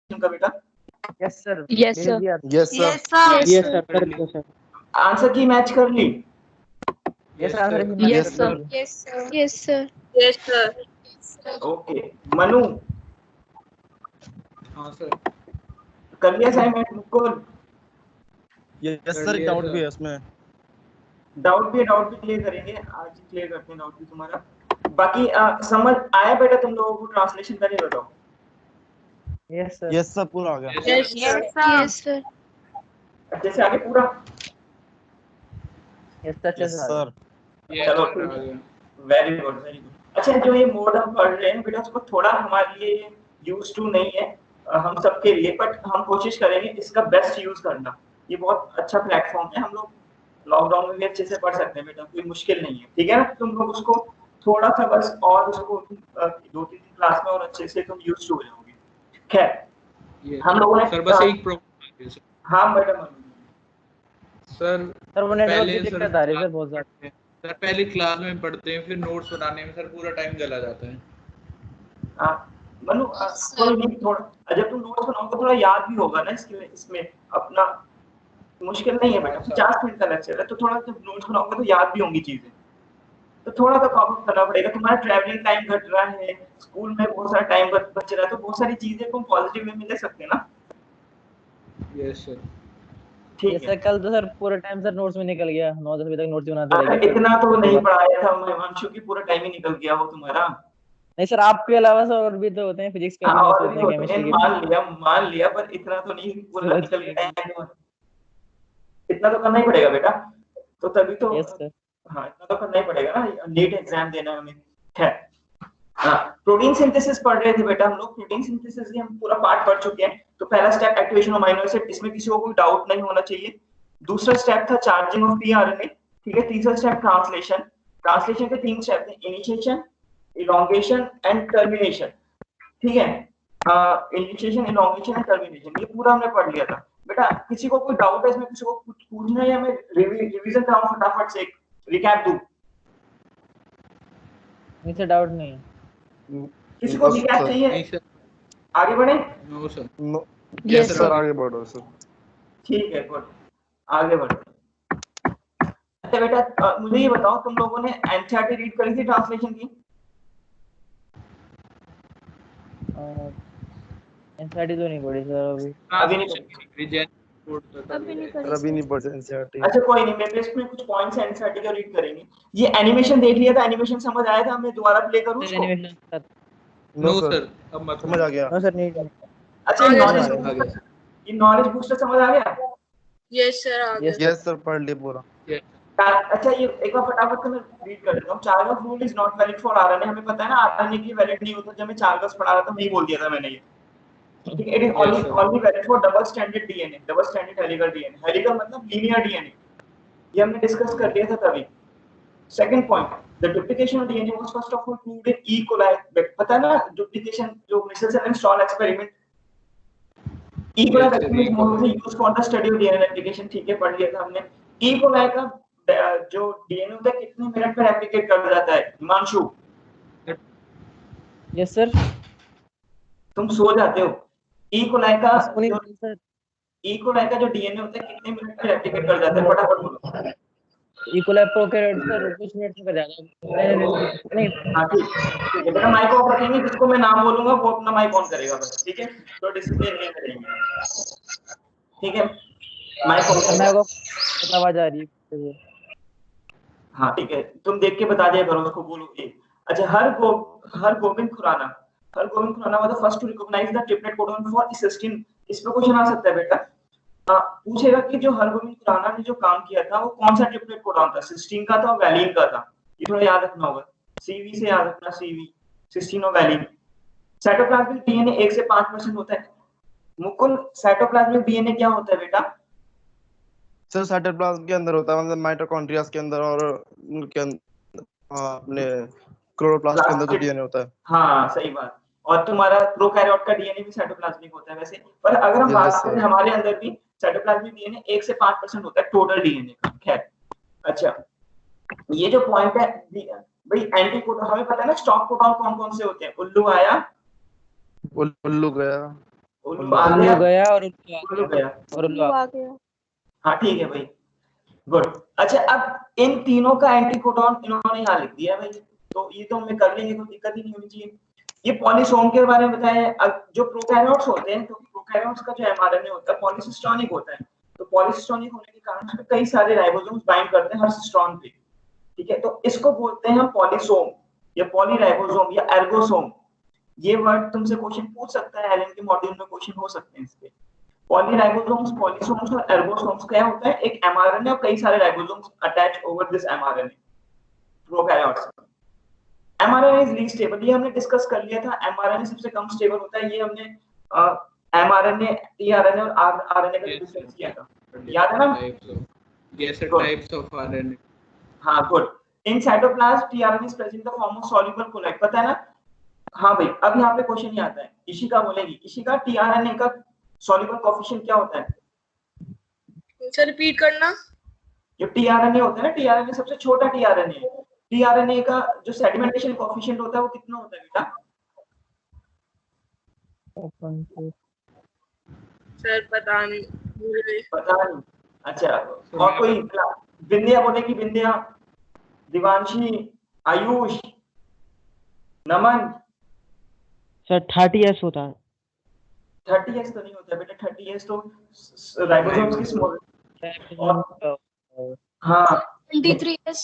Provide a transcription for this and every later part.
का बेटा? Yes sir. Yes sir. Yes sir yes sir yes sir. Answer की match कर ली? Yes sir. Yes sir. Yes sir yes sir. Yes sir okay Manu हाँ sir. कर लिया assignment? Mukul yes sir, doubt भी है उसमें। डाउट भी क्लियर करेंगे आज ही, क्लियर करते हैं डाउट भी तुम्हारा। बाकी समझ आया बेटा तुम लोगों को ट्रांसलेशन का? नहीं बताओ। यस सर, पूरा आ गया। Yes sir yes sir. अच्छे से आगे पूरा? Yes sir. चलो वेरी गुड वेरी गुड। अच्छा जो ये मोड हम पढ़ रहे हैं बेटा उसको थोड़ा हमारे लिए यूज टू नहीं है हम सबके लिए, बट हम कोशिश करेंगे इसका बेस्ट यूज करना। ये बहुत अच्छा प्लेटफॉर्म है, हम लोग लॉकडाउन में भी अच्छे से पढ़ सकते हैं बेटा, कोई मुश्किल नहीं है, ठीक है ना? तुम लोग उसको थोड़ा सा बस और उसको 2-3 क्लास में और अच्छे से तुम यूज टू हो जाओगे। खैर हम लोगों ने सर बस एक प्रॉब्लम। हाँ मैडम सर वो नेटवर्क की दिक्कत आ रही है सर बहुत ज्यादा। सर पहले क्लास में पढ़ते हैं, फिर नोट्स बनाने में सर पूरा टाइम चला जाता है। मनु कोई नहीं, थोड़ा जब तुम नोट्स बनाओगे थोड़ा याद भी होगा ना इसमें अपना, मुश्किल नहीं है बेटा। 50 मिनट का लेक्चर है तो थोड़ा जब नोट्स बनाओगे तो याद भी होंगी चीजें, तो थोड़ा तो कॉपी करना पड़ेगा। तुम्हारा ट्रैवलिंग टाइम घट रहा है, स्कूल में बहुत सारा टाइम बच रहा है, तो बहुत सारी चीजें तुम पॉजिटिव वे में ले सकते हैं ना। Yes sir. ठीक है। कल तो सर पूरा टाइम सर नोट्स में निकल गया, 9-10 बजे तक नोट्स बनाते रह गए। इतना तो नहीं पढ़ाया था हिमांशु की, पूरा टाइम ही निकल गया हो तुम्हारा। नहीं सर आपके अलावा सर और भी तो होते हैं, फिजिक्स के भी नोट्स होते हैं, केमिस्ट्री के। मान लिया पर इतना तो नहीं पूरा निकल गया, इतना तो करना ही पड़ेगा बेटा, तो तभी तो। हाँ इतना तो करना ही पड़ेगा ना, नीट एग्जाम देना है हमें। खैर प्रोटीन सिंथेसिस पढ़ रहे थे बेटा हम लोग। प्रोटीन सिंथेसिस की हम पूरा पार्ट पढ़ चुके हैं। तो पहला step activation of amino acid, इसमें किसी को कोई डाउट नहीं होना चाहिए। दूसरा स्टेप था चार्जिंग ऑफ पीआरएनए, ठीक है। तीसरा स्टेप ट्रांसलेशन। ट्रांसलेशन के 3 स्टेप थे, इनिशिएशन, इलॉन्गेशन एंड टर्मिनेशन, ठीक है। इनिशिएशन, इलॉन्गेशन एंड टर्मिनेशन, ये पूरा हमने पढ़ लिया था बेटा। किसी को कोई डाउट है इसमें, किसी को कुछ पूछना है या मैं रिवीजन कराऊं फटाफट से, रिकैप दूं? नहीं सर डाउट नहीं है। किसी को रिकैप चाहिए? आगे बढ़े? No sir. यस सर, आगे बढ़ो सर। ठीक है गुड, आगे बढ़ो। अच्छा बेटा मुझे ये बताओ तुम लोगों ने एनसीईआरटी रीड करी थी ट्रांसलेशन की? एनसीईआरटी तो नहीं पढ़ी सर अभी नहीं पढ़ी एनसीईआरटी। अच्छा कोई नहीं, मैं इसमें कुछ पॉइंट्स एनसीईआरटी का रीड करेंगे। ये एनिमेशन देख लिया था? एनिमेशन समझ आया था? मैं दोबारा प्ले करूं उसको? नो सर अब मत समझ आ गया। नो सर नहीं। अच्छा ये नॉलेज बूस्टर समझ आ गया? यस सर आ गया। यस सर, पढ़ लिया पूरा। अच्छा ये एक बार फटाफट से मैं रीड कर देता हूं। Chargaff's rule is not valid for RNA, हमें पता है ना आरएनए की वैलिड नहीं होता। जब मैं चार्गस पढ़ा रहा था नहीं बोल दिया था मैंने ये, ठीक है। It is only valid for double standard DNA, double standard helical DNA. Helical मतलब लीनियर डीएनए, ये हमने डिस्कस कर लिया था तभी। Second point, the duplication of DNA was first of all proved in E coli. पता है ना डुप्लीकेशन, जो Mrs and stall experiment, E coli bacteria is mostly used for the study of DNA replication, ठीक है, पढ़ लिया था हमने। ई कोलाई का जो डीएनए होता है कितने मिनट में रेप्लिकेट कर जाता है हिमांशु? Yes sir. तुम सो जाते हो। ई कोलाई का जो डीएनए होता है कितने मिनट में रेप्लिकेट कर जाता है? फटाफट बोलो। ई कोलाई प्रोकैरियोट सर कुछ मिनट में कर जाता है। नहीं हां ठीक है बेटा, माइक ऑफ रखेंगे, जिसको मैं नाम बोलूंगा वो अपना माइक ऑन करेगा बस, ठीक है। तो डिसिप्लिन नहीं करेंगे, ठीक है। माइक ऑफ, आवाज आ रही है। हाँ ठीक है, तुम देख के बता दिया करो, उसको बोलो ये। अच्छा Hargobind Khurana was the first to recognize the triplet codon for cysteine. इस पे क्वेश्चन आ सकता है बेटा। पूछेगा कि जो हरगोबिंद खुराना ने जो काम किया था वो कौन सा ट्रिपलेट कोडन था? सिस्टीन का था और वैलिन का था। ये थोड़ा याद रखना होगा, सीवी से याद रखना, सीवी, सिस्टीन और वैलिन। साइटोप्लाज्मिक डीएनए 1 से 5% होता है। मुकुल साइटोप्लाज्मिक डीएनए क्या होता है बेटा? सर साइटोप्लाज्म के अंदर होता है, मतलब माइटोकॉन्ड्रिया के अंदर और उनके अपने क्लोरोप्लास्ट के अंदर जो डीएनए होता है। हाँ सही बात। और तुम्हारा प्रोकैरियोट का डीएनए भी साइटोप्लाज्मिक होता है वैसे, पर अगर हम बात करें हमारे अंदर भी साइटोप्लाज्मिक डीएनए 1 से 5% होता है टोटल डीएनए का। खैर अच्छा ये जो पॉइंट है भाई, एंटीकोडन हमें पता है ना, स्टॉप कोडन कौन कौन से होते हैं? उल्लू आया, उल्लू गया, उल्लू आ उल्लू गया गया और उल्लू गया और उल्लू आ गया। हाँ ठीक है भाई, गुड। अच्छा अब इन तीनों का एंटीकोडॉन इन्होंने यहाँ लिख दिया भाई, तो ये तो हमें कर लेंगे, कोई दिक्कत ही नहीं होनी चाहिए। ये पॉलीसोम के बारे में बताया। अब जो प्रोकैरियोट्स होते हैं, तो प्रोकैरियोट्स का जो एमआरएनए होता है पॉलीसिस्टोनिक होता है, तो पॉलीसिस्टोनिक होने के कारण उसमें कई सारे राइबोसोम्स बाइंड करते हैं हर सिस्टोन पे, ठीक है। तो इसको बोलते हैं हम पॉलीसोम या पॉलीराइबोसोम या एर्गोसोम। ये वर्ड तुमसे क्वेश्चन पूछ सकता है, एलएन के मॉड्यूल में क्वेश्चन हो सकते हैं इस पे। पॉलीराइबोसोम्स, पॉलीसोम्स और एर्गोसोम्स क्या होता है, एक एमआरएनए और कई सारे ribosomes attach over this mRNA prokaryotes. MRNA is least stable, ये हमने डिस्कस कर लिया था। एमआरएनए सबसे कम स्टेबल होता है, ये हमने एमआरएनए, टीआरएनए और आरएनए का डिफरेंस किया था, याद है ना? Yes, sir, types of RNA. हाँ good. In cytoplasm tRNA is present in the form of soluble colloid, पता है ना? हाँ भाई, अब यहाँ पे क्वेश्चन ही आता है, इशिका बोलेगी, इशिका टीआरएनए का सॉल्युबल कोएफिशिएंट क्या होता है? सर रिपीट करना। जो टीआरएनए होता है ना, टीआरएनए सबसे छोटा टीआरएनए है, टीआरएनए का जो सेडिमेंटेशन कोएफिशिएंट होता है वो कितना होता है बेटा? सर पता नहीं, भूल गए। पता नहीं। अच्छा, और कोई? विंध्या बोलेगी, विंध्या, दिवांशी, आयुष, नमन। सर 30s होता है। 30s तो नहीं होता बेटा, 30s तो राइबोसोम्स की स्मॉल। हाँ 23S।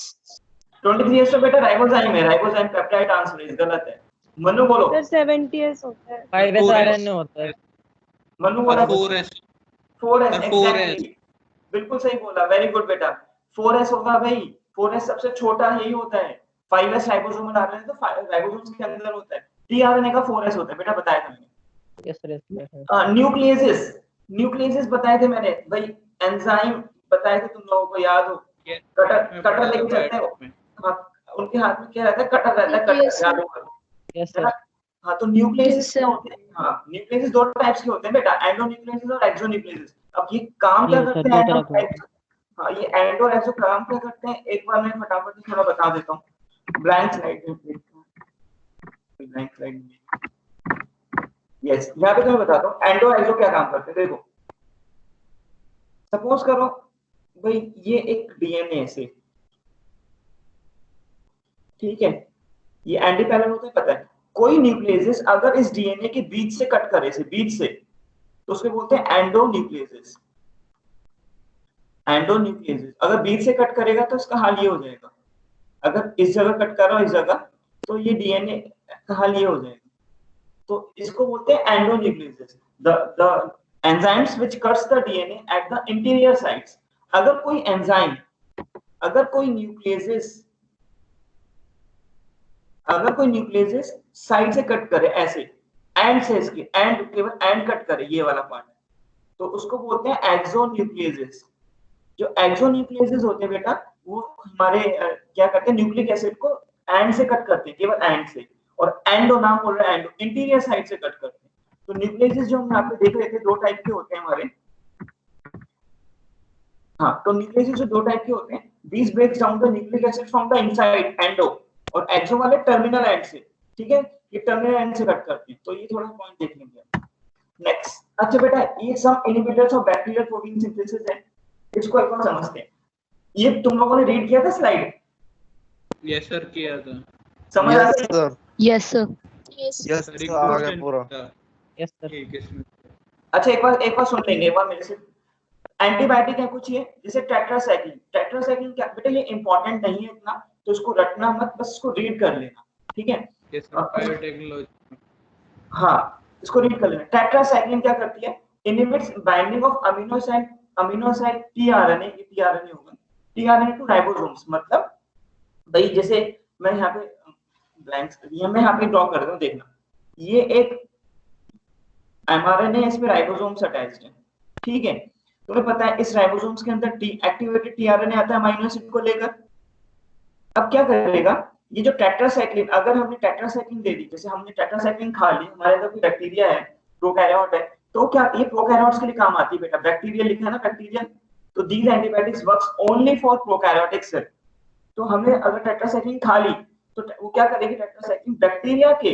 23s तो बेटा राइबोजाइम है, राइबोजाइम पेप्टाइड ट्रांसफरेज, गलत है। मनु बोलो। सर 70S होता है। 5s आरएनए होता है। मनु बोला 4S 4s, sir, 4S। Exactly, बिल्कुल सही बोला, वेरी गुड बेटा। 4s होगा भाई, 4s सबसे छोटा यही होता है। 5s राइबोसोम डाल रहे हैं तो राइबोसोम्स के अंदर होता है। टीआरएनए का 4s होता है बेटा, बताया था मैंने। Yes sir. न्यूक्लियेसिस, न्यूक्लियेसिस बताए थे मैंने भाई, एंजाइम बताए थे तुम लोगों को, याद हो? कटर लेके चलते हो, हाँ, उनके हाथ में क्या रहता है? कटर रहता है, कटर, याद होगा? Yes sir. हाँ, तो न्यूक्लियेसिस क्या होते हैं? हाँ, न्यूक्लियेसिस दो टाइप्स के होते हैं बेटा, एंडोन्यूक्लियेसिस और एक्सोन्यूक्लियेसिस। अब ये काम क्या करते हैं? हाँ, ये एंडो और एक्सो काम क्या करते हैं, एक बार मैं फटाफट से थोड़ा बता देता हूँ। ब्लैंक स्लाइड में, ब्लैंक स्लाइड में, यस, यहाँ पे मैं बताता हूँ एंडो और एक्सो क्या काम करते हैं। देखो, सपोज करो भाई ये एक डीएनए से, ठीक है, ये एंटीपैरल होता है, पता है? कोई न्यूक्लियेसिस अगर इस डीएनए के बीच से कट करे, से बीच से, तो उसको बोलते हैं एंडोन्यूक्लियेसिस। एंडोन्यूक्लियेसिस अगर बीच से कट करेगा तो इसका हाल ये हो जाएगा, अगर इस जगह कट कर रहा हो, इस जगह, तो ये डीएनए का हाल ये हो जाएगा, तो इसको बोलते हैं endonucleases. The enzymes which cuts the DNA at the interior sites. अगर कोई एंजाइम, अगर कोई न्यूक्लियेसिस साइड से कट करे, ऐसे एंड से, इसके एंड, केवल एंड कट करे, ये वाला पार्ट, तो उसको बोलते हैं एक्सोन्यूक्लियेसिस। जो एक्सोन्यूक्लियेसिस होते हैं बेटा, वो हमारे क्या करते हैं, न्यूक्लिक एसिड को एंड से कट करते हैं, केवल एंड से, और एंडो नाम बोल रहा है, एंडो इंटीरियर साइड से कट करते हैं। तो न्यूक्लियेसिस जो हम यहाँ पे देख रहे थे, दो टाइप के होते हैं हमारे। हाँ, तो न्यूक्लियेसिस जो दो टाइप के होते हैं, this breaks down the nucleic acid from the inside, endo, और एक्सो वाले टर्मिनल एंड से, ठीक है, ये टर्मिनल एंड से कट करते हैं। तो ये थोड़ा पॉइंट देख लेंगे। नेक्स्ट, अच्छा बेटा, ये सब inhibitors of bacterial protein synthesis है, इसको एक बार समझते हैं। ये तुम लोगों ने रीड किया था स्लाइड? यस सर, किया था। समझ आ गई? Sir, yes sir. Yes sir, आ गया पूरा। Yes sir. ठीक है। अच्छा, एक बार सुन लेंगे, एक बार मेरे से। एंटीबायोटिक है कुछ ये, जैसे टेट्रासाइक्लिन। टेट्रासाइक्लिन क्या बेटा, ये इंपॉर्टेंट नहीं है इतना, तो इसको रटना मत, बस इसको रीड कर लेना, ठीक है? Yes sir, biotechnology. हाँ, इसको रीड कर लेना। टेट्रासाइक्लिन क्या करती है? Inhibits binding of amino site tRNA, ये टीआरएनए होगा, टीआरएनए टू राइबोसोम्स। मतलब भाई, जैसे मैं यहाँ पे ब्लैंक्स दिया, मैं यहाँ पे ड्रॉ कर रहा हूँ, देखना, ये एक एमआरएनए, इसमें राइबोसोम्स अटैच्ड है, ठीक है? तुम्हें पता है इस राइबोसोम्स के अंदर एक्टिवेटेड टीआरएनए आता है अमीनो एसिड को लेकर। अब क्या करेगा ये जो टेट्रासाइक्लिन, अगर हमने टेट्रासाइक्लिन दे दी, जैसे हमने टेट्रासाइक्लिन खा ली, हमारे अंदर कोई बैक्टीरिया है, प्रोकैरियोट है, तो क्या ये प्रोकैरियोट्स के लिए काम आती है बेटा? बैक्टीरिया लिखा है ना, बैक्टीरिया। तो these antibiotics works only for prokaryotic cell. तो हमने अगर टेट्रासाइक्लिन खा ली, तो वो क्या करेगी टेट्रासाइक्लिन? बैक्टीरिया के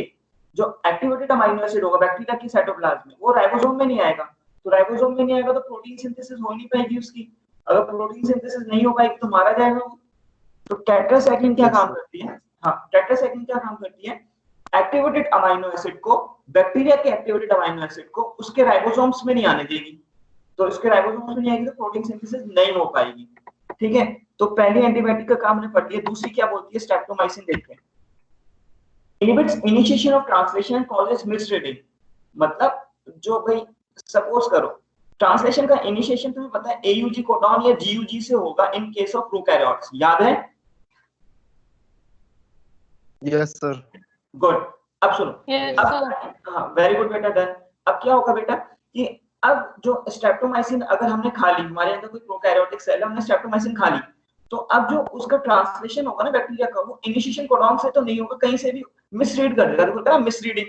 जो एक्टिवेटेड अमाइनो एसिड होगा बैक्टीरिया की साइटोप्लाज्म में वो राइबोसोम में नहीं आएगा, तो राइबोसोम में नहीं आएगा तो प्रोटीन सिंथेसिस हो नहीं पाएगी उसकी, अगर प्रोटीन सिंथेसिस नहीं हो पाएगी तो मारा जाएगा वो। तो टेट्रासाइक्लिन क्या काम करती है? हाँ, टेट्रासाइक्लिन क्या काम करती है? एक्टिवेटेड अमाइनो एसिड को, बैक्टीरिया के एक्टिवेटेड अमाइनो एसिड को उसके राइबोसोम्स में नहीं आने देगी, तो इसके राइबोसोम्स में नहीं आएगी तो प्रोटीन सिंथेसिस नहीं हो पाएगी। ठीक है, तो पहली एंटीबायोटिक का काम हमने पढ़ लिया, दूसरी क्या बोलती है? स्ट्रेप्टोमाइसिन देखते हैं। Inhibits initiation of translation and causes misreading, मतलब जो भाई सपोज करो ट्रांसलेशन का इनिशिएशन तुम्हें पता है AUG कोडॉन या GUG से होगा इन केस ऑफ प्रोकैरियोट्स, याद है? Yes sir. गुड, अब सुनो। हाँ, वेरी गुड बेटा, डन। अब क्या होगा बेटा कि अब जो स्ट्रेप्टोमाइसिन अगर हमने खा ली, हमारे अंदर कोई प्रोकैरियोटिक सेल है, हमने स्ट्रेप्टोमाइसिन खा ली, तो अब जो उसका ट्रांसलेशन होगा ना बैक्टीरिया का, वो इनिशिएशन कोडॉन से तो नहीं होगा, कहीं से भी मिसरीड कर देगा, देखो misreading.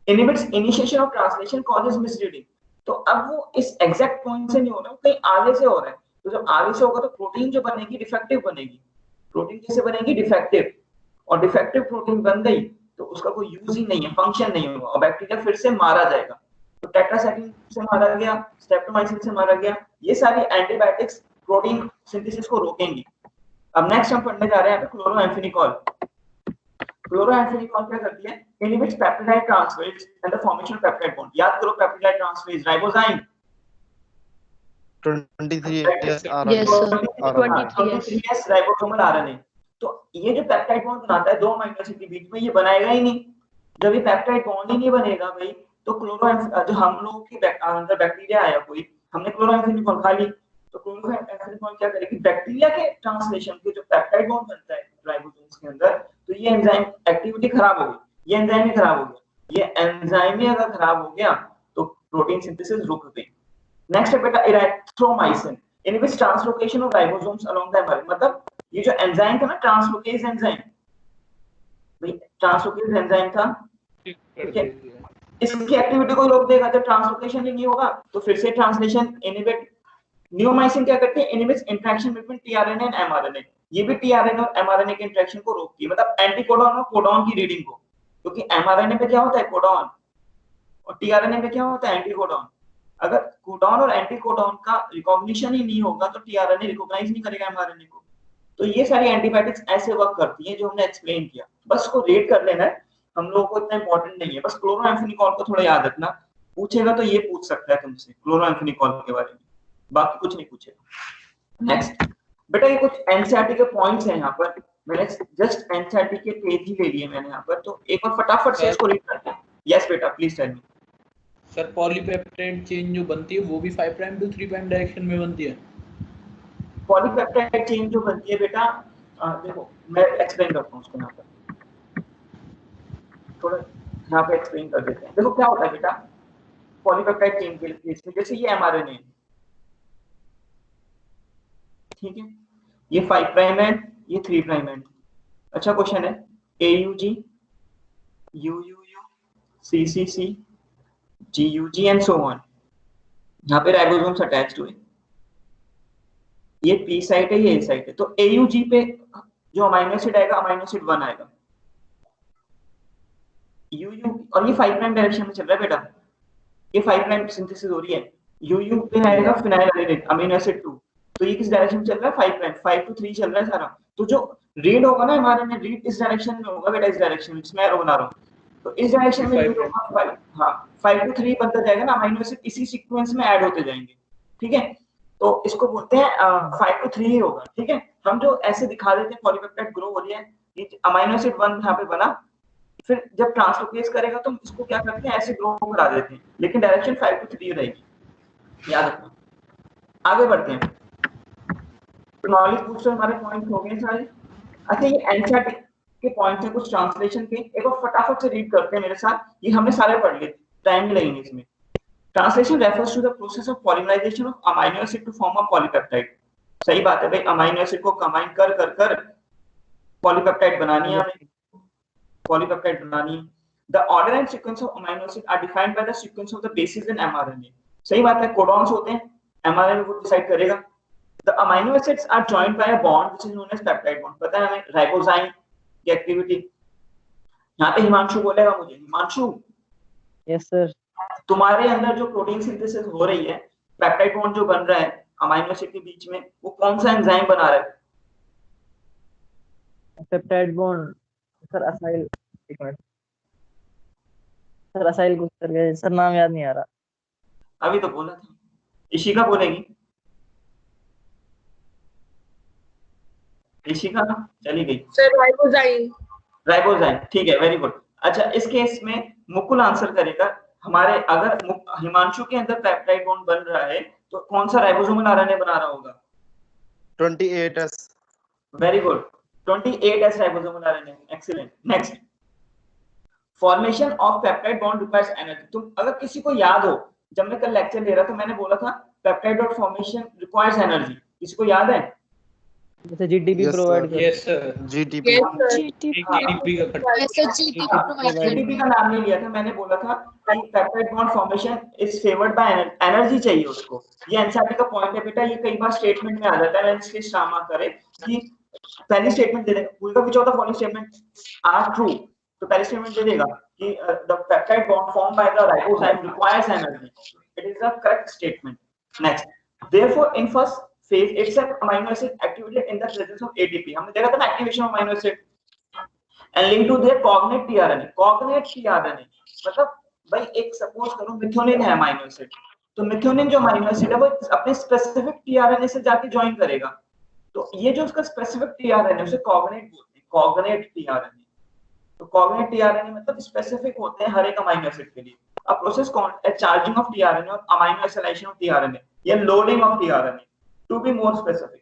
Inhibits initiation of translation causes misreading, तो अब वो इस एग्जैक्ट पॉइंट से नहीं हो रहा, कहीं आगे से हो रहा है, तो जब आगे से होगा तो प्रोटीन जो बनेगी डिफेक्टिव बनेगी। प्रोटीन कैसे बनेगी? डिफेक्टिव, और डिफेक्टिव प्रोटीन बन गई तो उसका कोई यूज ही नहीं है, फंक्शन नहीं होगा, और बैक्टीरिया फिर से मारा जाएगा। तो टेट्रासाइक्लिन से मारा गया, स्ट्रेप्टोमाइसिन से मारा गया, ये सारी एंटीबायोटिक्स प्रोटीन सिंथेसिस को रोकेंगी। अब नेक्स्ट हम पढ़ने जा रहे हैं क्लोरोएम्फेनिकॉल। क्लोरोएम्फेनिकॉल क्या करती है? Inhibits peptide transferase and the formation of peptide bond. याद करो peptide transferase ribozyme 23S ribosomal RNA. तो ये जो पेप्टाइड बॉन्ड बनाता है दो अमीनो एसिड के बीच में, ये बनाएगा ही नहीं। जब ये पेप्टाइड बॉन्ड ही नहीं बनेगा भाई, तो जो हम लोगों के अंदर बैक्टीरिया आया कोई, हमने क्लोरोएम्फेनिकॉल खा ली, तो क्लोरोएम्फेनिकॉल क्या करेगी? बैक्टीरिया के ट्रांसलेशन के जो पेप्टाइड बॉन्ड बनता है राइबोसोम्स के अंदर, तो ये एंजाइम एक्टिविटी खराब हो गई, ये एंजाइम ही खराब हो गया। ये एंजाइम ही अगर खराब हो गया तो प्रोटीन सिंथेसिस रुक गई। नेक्स्ट है बेटा इरेथ्रोमाइसिन, inhibits translocation of ribosomes along the mRNA. मतलब ये जो एंजाइम था ना, ट्रांसलोकेज एंजाइम, भाई ट्रांसलोकेज एंजाइम था, ठीक है, इसकी एक्टिविटी को रोक देगा, तो ट्रांसलोकेशन ही नहीं होगा, तो फिर से ट्रांसलेशन इनहिबिट। नियोमाइसिन क्या करती है? Inhibits interaction between tRNA and mRNA. ये भी टीआरएनए और एमआरएनए के इंटरेक्शन को रोकती है, मतलब एंटीकोडॉन और कोडॉन की रीडिंग को, क्योंकि एमआरएनए पे क्या होता है? कोडॉन, और टीआरएनए पे क्या होता है? एंटीकोडॉन। अगर कोडॉन और एंटीकोडॉन का रिकॉग्निशन ही नहीं होगा तो टीआरएनए रिकॉग्नाइज नहीं करेगा एमआरएनए को। तो ये सारी एंटीबायोटिक्स ऐसे वर्क करती हैं जो हमने एक्सप्लेन किया, बस को रेड कर लेना है, हम लोगों को इतना इंपॉर्टेंट नहीं है। बस क्लोरोएम्फेनिकॉल को थोड़ा याद रखना, पूछेगा तो ये पूछ सकता है तुमसे क्लोरोएम्फेनिकॉल के बारे में, बाकी कुछ नहीं पूछेगा। नेक्स्ट बेटा, ये कुछ एनसीईआरटी के पॉइंट्स हैं यहाँ पर, मैंने जस्ट एनसीईआरटी के पेज ही ले लिए मैंने यहाँ पर, तो एक बार फटाफट से इसको रीड करते हैं। यस बेटा, please tell me. Sir polypeptide chain जो बनती है वो भी 5 प्राइम टू 3 प्राइम डायरेक्शन में बनती है? पॉलीपेप्टाइड चेन जो बनती है बेटा, देखो मैं एक्सप्लेन करता हूँ उसको यहाँ पर, थोड़ा यहाँ पे एक्सप्लेन कर देते हैं। देखो क्या होता है बेटा पॉलीपेप्टाइड चेन के केस में, जैसे ये एमआरएनए, ठीक है, ये 5 प्राइम है, ये 3 प्राइम है। अच्छा क्वेश्चन है, AUG, UUU, CCC, GUG and so on, यहाँ पे राइबोसोम्स अटैच्ड हुए, ये P साइट है, ये A साइट है, तो AUG पे जो अमीनो एसिड आएगा, अमीनो एसिड 1 आएगा, UU, और ये 5 प्राइम डायरेक्शन में चल रहा है बेटा, ये 5 प्राइम सिंथेसिस हो रही है, UU पे आएगा फिनाइलएलेनिन अमीनो एसिड 2, तो ये किस डायरेक्शन में चल रहा है? 5 प्राइम, 5 to 3 चल रहा है सारा। तो जो रीड होगा ना हमारे में, रीड इस डायरेक्शन में होगा बेटा, इस डायरेक्शन में, इसमें एरो बना रहा हूं, तो इस डायरेक्शन में रीड होगा 5, हां 5 to 3 बनता जाएगा ना, अमीनो एसिड इसी सीक्वेंस में ऐड होते जाएंगे, ठीक है, तो इसको बोलते हैं 5 to 3 ही होगा, ठीक है। हम जो ऐसे दिखा देते हैं पॉलीपेप्टाइड ग्रो हो रही है, ये अमीनो एसिड 1 यहां पे बना, फिर जब ट्रांसलोकेज करेगा तो इसको क्या करते हैं? ऐसे ग्रो करा देते हैं, लेकिन डायरेक्शन 5 to 3 रहेगी, याद रखना। आगे बढ़ते हैं, नॉलेज बूस्टर हमारे पॉइंट हो गए सारे। अच्छा, ये एनसीईआरटी के पॉइंट्स हैं कुछ ट्रांसलेशन के, एक बार फटाफट से रीड करते हैं मेरे साथ, ये हमने सारे पढ़ लिए, टाइम नहीं लगेंगे इसमें। Translation refers to the process of polymerization of amino acid to form a polypeptide. सही बात है भाई, अमीनो एसिड को कंबाइन कर कर कर पॉलीपेप्टाइड बनानी है हमें, पॉलीपेप्टाइड बनानी है। The order and sequence of amino acid are defined by the sequence of the basis in mRNA. सही बात है, कोडॉन्स होते हैं, एमआरएनए को डिसाइड करेगा। The amino acids are joined by a bond which is known as peptide bond. पता है हमें राइबोजाइम की एक्टिविटी, यहाँ पे हिमांशु बोलेगा मुझे, हिमांशु यस सर। तुम्हारे अंदर जो प्रोटीन सिंथेसिस हो रही है, पेप्टाइड बॉन्ड जो बन रहा है अमीनो एसिड के बीच में, वो कौन सा एंजाइम बना रहा है? पेप्टाइड बॉन्ड सर असाइल, एक मिनट सर, असाइल कुछ कर गए सर, नाम याद नहीं आ रहा। अभी तो बोला था। इशिका बोलेगी, इशिका चली गई। Sir ribozyme. राइबोजाइम, ठीक है, वेरी गुड। अच्छा, इस केस में मुकुल आंसर करेगा। हमारे अगर हिमांशु के अंदर पेप्टाइड बॉन्ड बन रहा है तो कौन सा राइबोसोमल आरएनए बना रहा होगा? 28S। Very good, 28S ribosomal RNA, excellent. Next, formation of peptide bond requires energy. तुम अगर किसी को याद हो, जब मैं कल लेक्चर ले रहा था मैंने बोला था peptide bond formation requires energy, किसी को याद है? जैसे जीटीपी प्रोवाइड कर। Yes sir, GTP. GTP GTP का नाम नहीं लिया था, मैंने बोला था कि peptide bond formation is favoured by energy चाहिए उसको। ये एनसीईआरटी का पॉइंट है बेटा, ये कई बार स्टेटमेंट में आ जाता है, इसलिए स्टामा करे कि पहली स्टेटमेंट दे देगा, पूरी का which of the following statement are true, तो पहली स्टेटमेंट दे देगा कि the peptide bond formed by the ribozyme requires energy, it is the correct statement. Next, therefore in first phase itself amino acid activated in the presence of ATP, हमने देखा था ना activation of amino acid and linked to their cognate tRNA। cognate tRNA मतलब भाई एक suppose करो methionine है amino acid, तो मिथ्योनिन जो अमीनो एसिड है वो अपने स्पेसिफिक tRNA से जाके ज्वाइन करेगा, तो ये जो उसका स्पेसिफिक tRNA उसे cognate बोलते हैं, cognate tRNA। तो cognate tRNA मतलब स्पेसिफिक होते हैं हर एक अमीनो एसिड के लिए। a process called charging of tRNA or amino acylation of tRNA या loading of tRNA। To be more specific,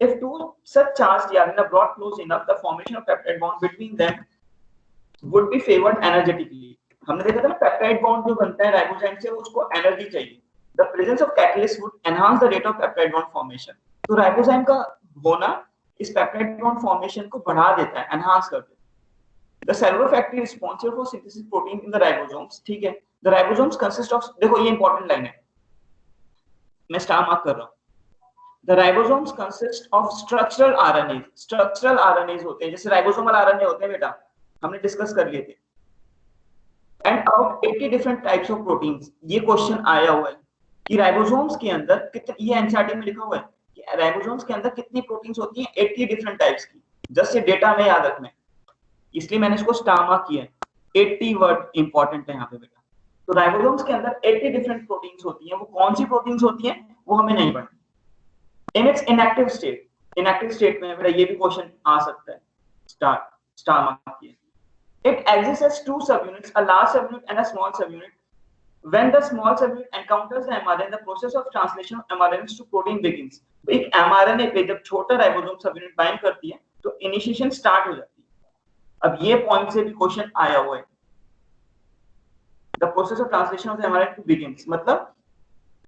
if two such charged tRNA are brought close enough, the formation of peptide bond between them would be favored energetically। हमने देखा था ना peptide bond जो बनता है ribozyme से, उसको एनर्जी चाहिए। The presence of catalyst would enhance the rate of peptide bond formation। तो राइबोजाइम का होना इस पेप्टाइड बॉन्ड फॉर्मेशन को बढ़ा देता है, एनहांस कर देता है। The cellular factory responsible for synthesis protein in the ribosomes, ठीक है। The ribosomes consist of, देखो ये इंपॉर्टेंट लाइन है, मैं स्टार मार्क कर रहा हूँ। The ribosomes consist of structural RNAs। structural RNAs होते हैं, जैसे राइबोसोमल RNA होते हैं बेटा, हमने डिस्कस कर लिए थे। And about 80 different types of proteins। ये क्वेश्चन आया हुआ है कि राइबोसोम्स के अंदर कितने, ये एनसीईआरटी में लिखा हुआ है कि राइबोसोम्स के अंदर कितनी प्रोटीन्स होती हैं, 80 डिफरेंट टाइप्स की। जस्ट ये डेटा में याद रखना है, इसलिए मैंने इसको स्टार मार्क किया है। 80 वर्ड इंपॉर्टेंट है यहाँ पे बेटा। तो राइबोसोम्स के अंदर 80 डिफरेंट प्रोटीन्स होती हैं, वो कौन सी प्रोटीन्स होती हैं वो हमें नहीं पता। In its inactive state, inactive state में बेटा ये भी क्वेश्चन आ सकता है, स्टार मार्क किया। It exists as two subunits, a large subunit and a small subunit। When the small subunit encounters the mRNA, the process of translation of mRNA to protein begins। एक mRNA पे जब छोटा ribosome subunit bind करती है तो initiation start हो जाती है। अब ये पॉइंट से भी क्वेश्चन आया हुआ है, the process of translation of the mRNA begins, मतलब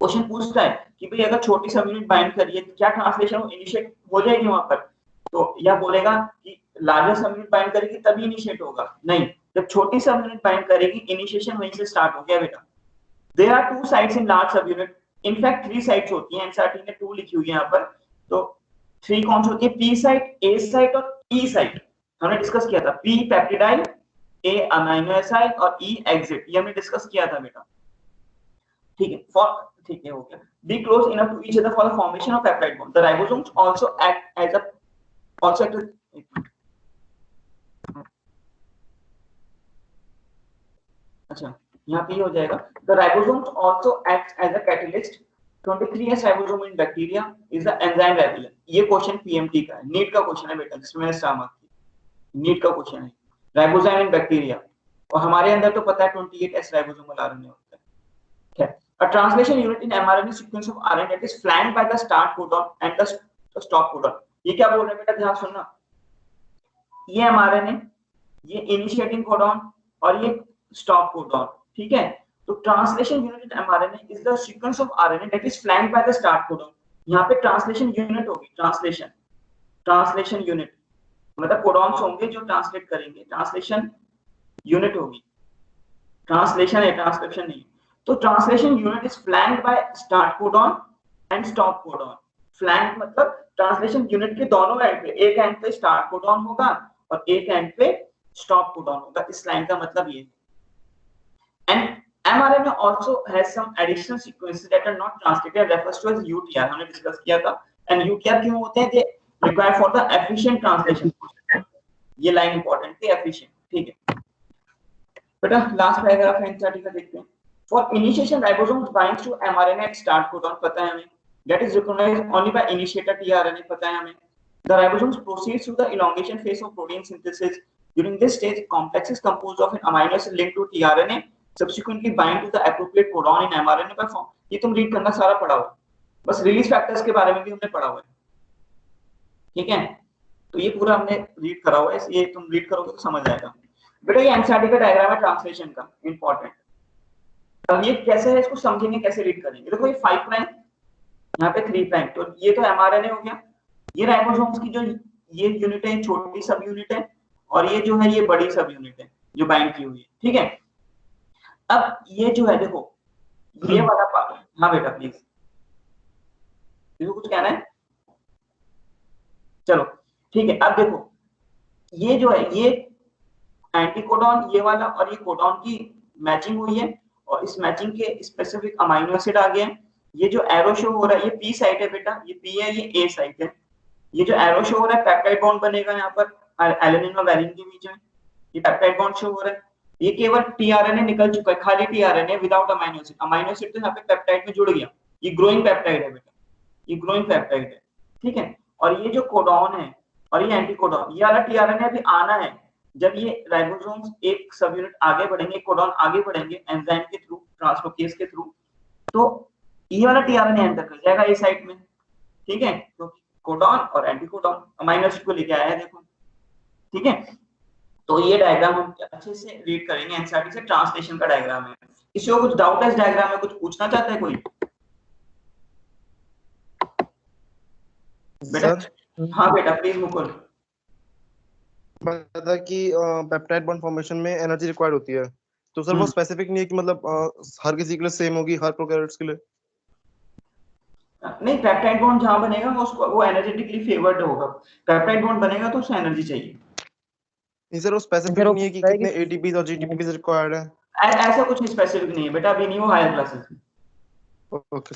क्वेश्चन पूछता है कि भाई अगर छोटी सब यूनिट बाइंड करिए तो क्या ट्रांसलेशन इनिशिएट हो जाएगी वहां पर, तो या बोलेगा कि लार्जर सब यूनिट बाइंड करेगी तभी इनिशिएट होगा, नहीं, जब छोटी सब यूनिट बाइंड करेगी इनिशिएशन वहीं से स्टार्ट हो गया बेटा। There are two sites in large sub unit, in fact 3 sites होती हैं, एनसीईआरटी ने 2 लिखी हुई है यहाँ पर, तो 3 कौन सी होती है? पी साइट, ए साइट और ई साइट। हमने डिस्कस किया था, पी पेप्टिडाइल, ए अमीनो एसिड और ई एग्जिट, ये हमने डिस्कस किया था बेटा, ठीक है। फॉर ठीक है, हो गया। Be close enough to each other for the formation of peptide bond। The ribosomes also act as अच्छा यहाँ पे हो जाएगा। The ribosomes also act as a catalyst। 23S ribosome in bacteria is the enzyme ribulin। ये question PMT का है, NEET का question है बेटा, जिसमें मैंने स्टार मार्क किया, नीट का क्वेश्चन है। राइबोजाइम इन बैक्टीरिया, और हमारे अंदर तो पता है 28S राइबोसोमल आरएनए होता है, ठीक है। A translation unit in mRNA sequence of RNA that is flanked by the start codon and the stop codon। ये क्या बोल रहे हैं बेटा, ध्यान सुनना। ये mRNA, ये initiating codon और ये stop codon, ठीक है। तो translation unit in mRNA is the sequence of RNA that is flanked by the start codon। यहाँ पे translation unit होगी, translation unit मतलब codons होंगे जो ट्रांसलेट करेंगे, ट्रांसलेशन यूनिट होगी, ट्रांसलेशन है, ट्रांसक्रिप्शन नहीं। तो translation unit is flanked by start codon and stop codon. Flank मतलब ट्रांसलेशन यूनिट के दोनों एंड पे, एक एंड पे स्टार्ट कोडॉन होगा और एक एंड पे स्टॉप कोडॉन होगा। इस लाइन का मतलब ये। And mRNA also has some additional sequences that are not translated, refers to as UTR, हमने डिस्कस किया था। एंड UTR क्यों होते हैं? they require for the efficient translation। ये लाइन इंपॉर्टेंट है, efficient, ठीक है बेटा। लास्ट पैराग्राफ है एनसीईआरटी का, देखते हैं। For initiation, ribosomes binds to mRNA at start codon, पता है हमें। That is recognized only by initiator tRNA, पता है हमें। The ribosomes proceeds through the elongation phase of protein synthesis. During this stage, complex is composed of an amino acid linked to tRNA, subsequently bind to the appropriate codon in mRNA by form। ये तुम read करना, सारा पढ़ा हुआ है, बस release factors के बारे में भी हमने पढ़ा हुआ है, ठीक है। तो ये पूरा हमने रीड करा हुआ है, ये तुम रीड करोगे तो समझ आएगा बेटा। ये एनसीईआरटी का डायग्राम है ट्रांसलेशन का, इंपॉर्टेंट। अब ये कैसे है, इसको समझेंगे, कैसे रीड करेंगे। देखो ये 5 प्राइम, यहाँ पे 3 प्राइम, तो ये तो एमआरएनए हो गया। ये राइबोसोम्स की जो ये यूनिट है, छोटी सब यूनिट है, और ये जो है ये बड़ी सब यूनिट है जो बाइंड की हुई है, ठीक है। अब ये जो है देखो, ये वाला पार्ट, हाँ बेटा प्लीज, कुछ कहना है? चलो ठीक है। अब देखो ये जो है, ये एंटीकोडॉन ये वाला और ये कोडॉन की मैचिंग हुई है, और इस मैचिंग के स्पेसिफिक अमीनो एसिड आ गए हैं। ये जो एरो शो हो रहा है, ये पी साइट है बेटा, ये पी है, ये ए साइट है। ये जो एरो शो हो रहा है, पेप्टाइड बॉन्ड बनेगा यहाँ पर एलेनिन और वैलिन के बीच में, ये पेप्टाइड बॉन्ड शो हो रहा है। ये केवल टीआरएनए निकल चुका है, खाली tRNA without amino acid. Amino acid तो यहाँ पे पेप्टाइड में जुड़ गया, ये ग्रोइंग पेप्टाइड है बेटा, ये ग्रोइंग पेप्टाइड है, ठीक है। और ये जो कोडॉन है और ये एंटीकोडॉन, ये वाला टीआरएनए भी आना है जब ये राइबोसोम्स एक सब यूनिट आगे बढ़ेंगे, कोडॉन आगे बढ़ेंगे एंजाइम के थ्रू, ट्रांसलोकेज के थ्रू, तो ये वाला टीआरएनए एंटर कर जाएगा ए साइट में, ठीक है। तो कोडॉन और एंटीकोडॉन अमीनो एसिड को लेके आया है, देखो, ठीक है। तो ये डायग्राम हम अच्छे से रीड करेंगे एनसीईआरटी से, ट्रांसलेशन का डायग्राम है। किसी को कुछ डाउट है इस डायग्राम में, कुछ पूछना चाहता है कोई बेटा? हाँ बेटा प्लीज मुकुल। पता कि पेप्टाइड बॉन्ड फॉर्मेशन में एनर्जी रिक्वायर्ड होती है, तो सर वो स्पेसिफिक नहीं है कि मतलब हर किसी के लिए सेम होगी, हर प्रोकैरियोट्स के लिए? नहीं, पेप्टाइड बॉन्ड जहां बनेगा वो एनर्जेटिकली फेवर्ड होगा। पेप्टाइड बॉन्ड बनेगा तो उसे एनर्जी चाहिए। नहीं सर, वो स्पेसिफिक नहीं है कि कितने एटीपीज और जीटीपीज रिक्वायर्ड है? ऐसा कुछ नहीं स्पेसिफिक नहीं है बेटा, अभी नहीं, वो हायर क्लासेस में। ओके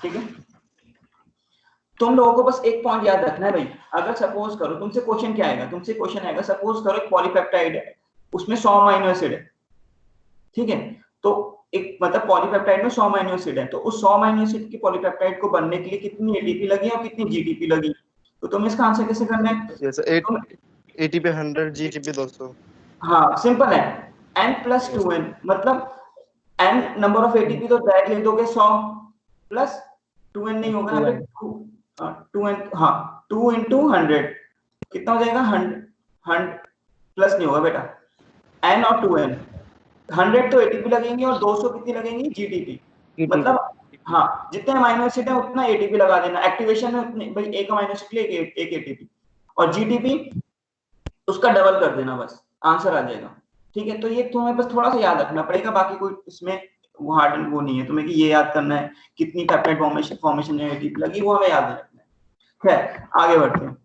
ठीक है। तुम लोगों को बस एक पॉइंट याद रखना है भाई, अगर सपोज करो तुमसे क्वेश्चन क्या आएगा, तुमसे क्वेश्चन आएगा सपोज करो एक पॉलीपेप्टाइड है, उसमें 100 अमीनो एसिड है, ठीक है। तो एक मतलब पॉलीपेप्टाइड में 100 अमीनो एसिड है, तो उस 100 अमीनो एसिड के पॉलीपेप्टाइड को बनने के लिए कितनी एटीपी लगी और कितनी जीटीपी लगी, तो तुम इसका आंसर कैसे करना है? Yes, ATP 100, GTP 200। हाँ सिंपल है, n + 2n, मतलब n नंबर ऑफ एटीपी तो डायरेक्ट लिख दोगे 100 प्लस 2n नहीं होगा यहाँ पे 2n, हाँ 2 × 100 कितना हो जाएगा? 100 प्लस नहीं होगा बेटा, n और 2n, 100 तो एटीपी लगेंगे और 200 कितनी लगेंगी? जीटीपी। मतलब हाँ जितने अमीनो एसिड है उतना एटीपी लगा देना, एक्टिवेशन में उतने भाई एक अमीनो एसिड के लिए एक एटीपी, और जीटीपी उसका डबल कर देना, बस आंसर आ जाएगा, ठीक है। तो ये तुम्हें बस थोड़ा सा याद रखना पड़ेगा, बाकी कोई इसमें वो हार्ड वो नहीं है तुम्हें कि ये याद करना है कितनी पेप्टाइड फॉर्मेशन में एटीपी लगी, वो हमें याद नहीं रखना है। खैर आगे बढ़ते हैं।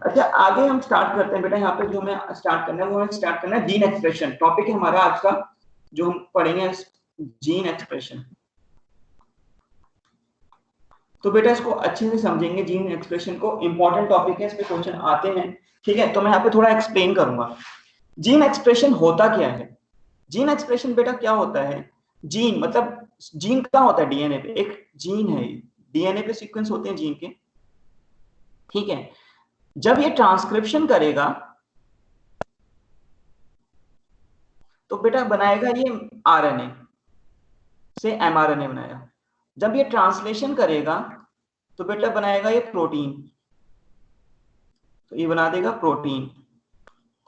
अच्छा आगे हम स्टार्ट करते हैं बेटा, यहाँ पे जो हमें स्टार्ट करना है वो हमें स्टार्ट करना है जीन एक्सप्रेशन। टॉपिक है हमारा आज का जो हम पढ़ेंगे जीन एक्सप्रेशन। तो बेटा इसको अच्छे से समझेंगे जीन एक्सप्रेशन को, इंपॉर्टेंट टॉपिक है, इस पे क्वेश्चन आते हैं, ठीक है। तो मैं यहाँ पे थोड़ा एक्सप्लेन करूंगा जीन एक्सप्रेशन होता क्या है। जीन एक्सप्रेशन बेटा क्या होता है, जीन मतलब जीन क्या होता है? डीएनए पे एक जीन है, डीएनए पे सीक्वेंस होते हैं जीन के, ठीक है। जब ये ट्रांसक्रिप्शन करेगा तो बेटा बनाएगा ये आरएनए से एमआरएनए बनाएगा। जब ये ट्रांसलेशन करेगा तो बेटा बनाएगा ये प्रोटीन, तो ये बना देगा प्रोटीन,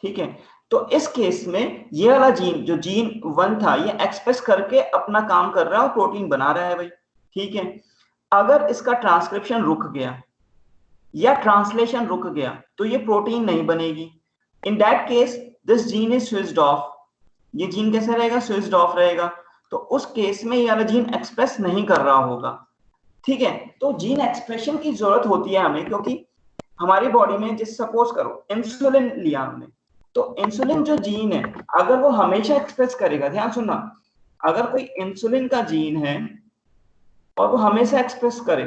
ठीक है। तो इस केस में ये वाला जीन जो जीन 1 था ये एक्सप्रेस करके अपना काम कर रहा है और प्रोटीन बना रहा है भाई, ठीक है। अगर इसका ट्रांसक्रिप्शन रुक गया या ट्रांसलेशन रुक गया तो ये प्रोटीन नहीं बनेगी। In that case this gene is switched off, ये जीन कैसे रहेगा? स्विच्ड ऑफ रहेगा। तो उस केस में ये वाला जीन एक्सप्रेस नहीं कर रहा होगा, ठीक है। तो जीन एक्सप्रेशन की जरूरत होती है हमें, क्योंकि हमारी बॉडी में जैसे सपोज करो इंसुलिन लिया हमने, तो इंसुलिन जो जीन है अगर वो हमेशा एक्सप्रेस करेगा, ध्यान सुनना, अगर कोई इंसुलिन का जीन है और वो हमेशा एक्सप्रेस करे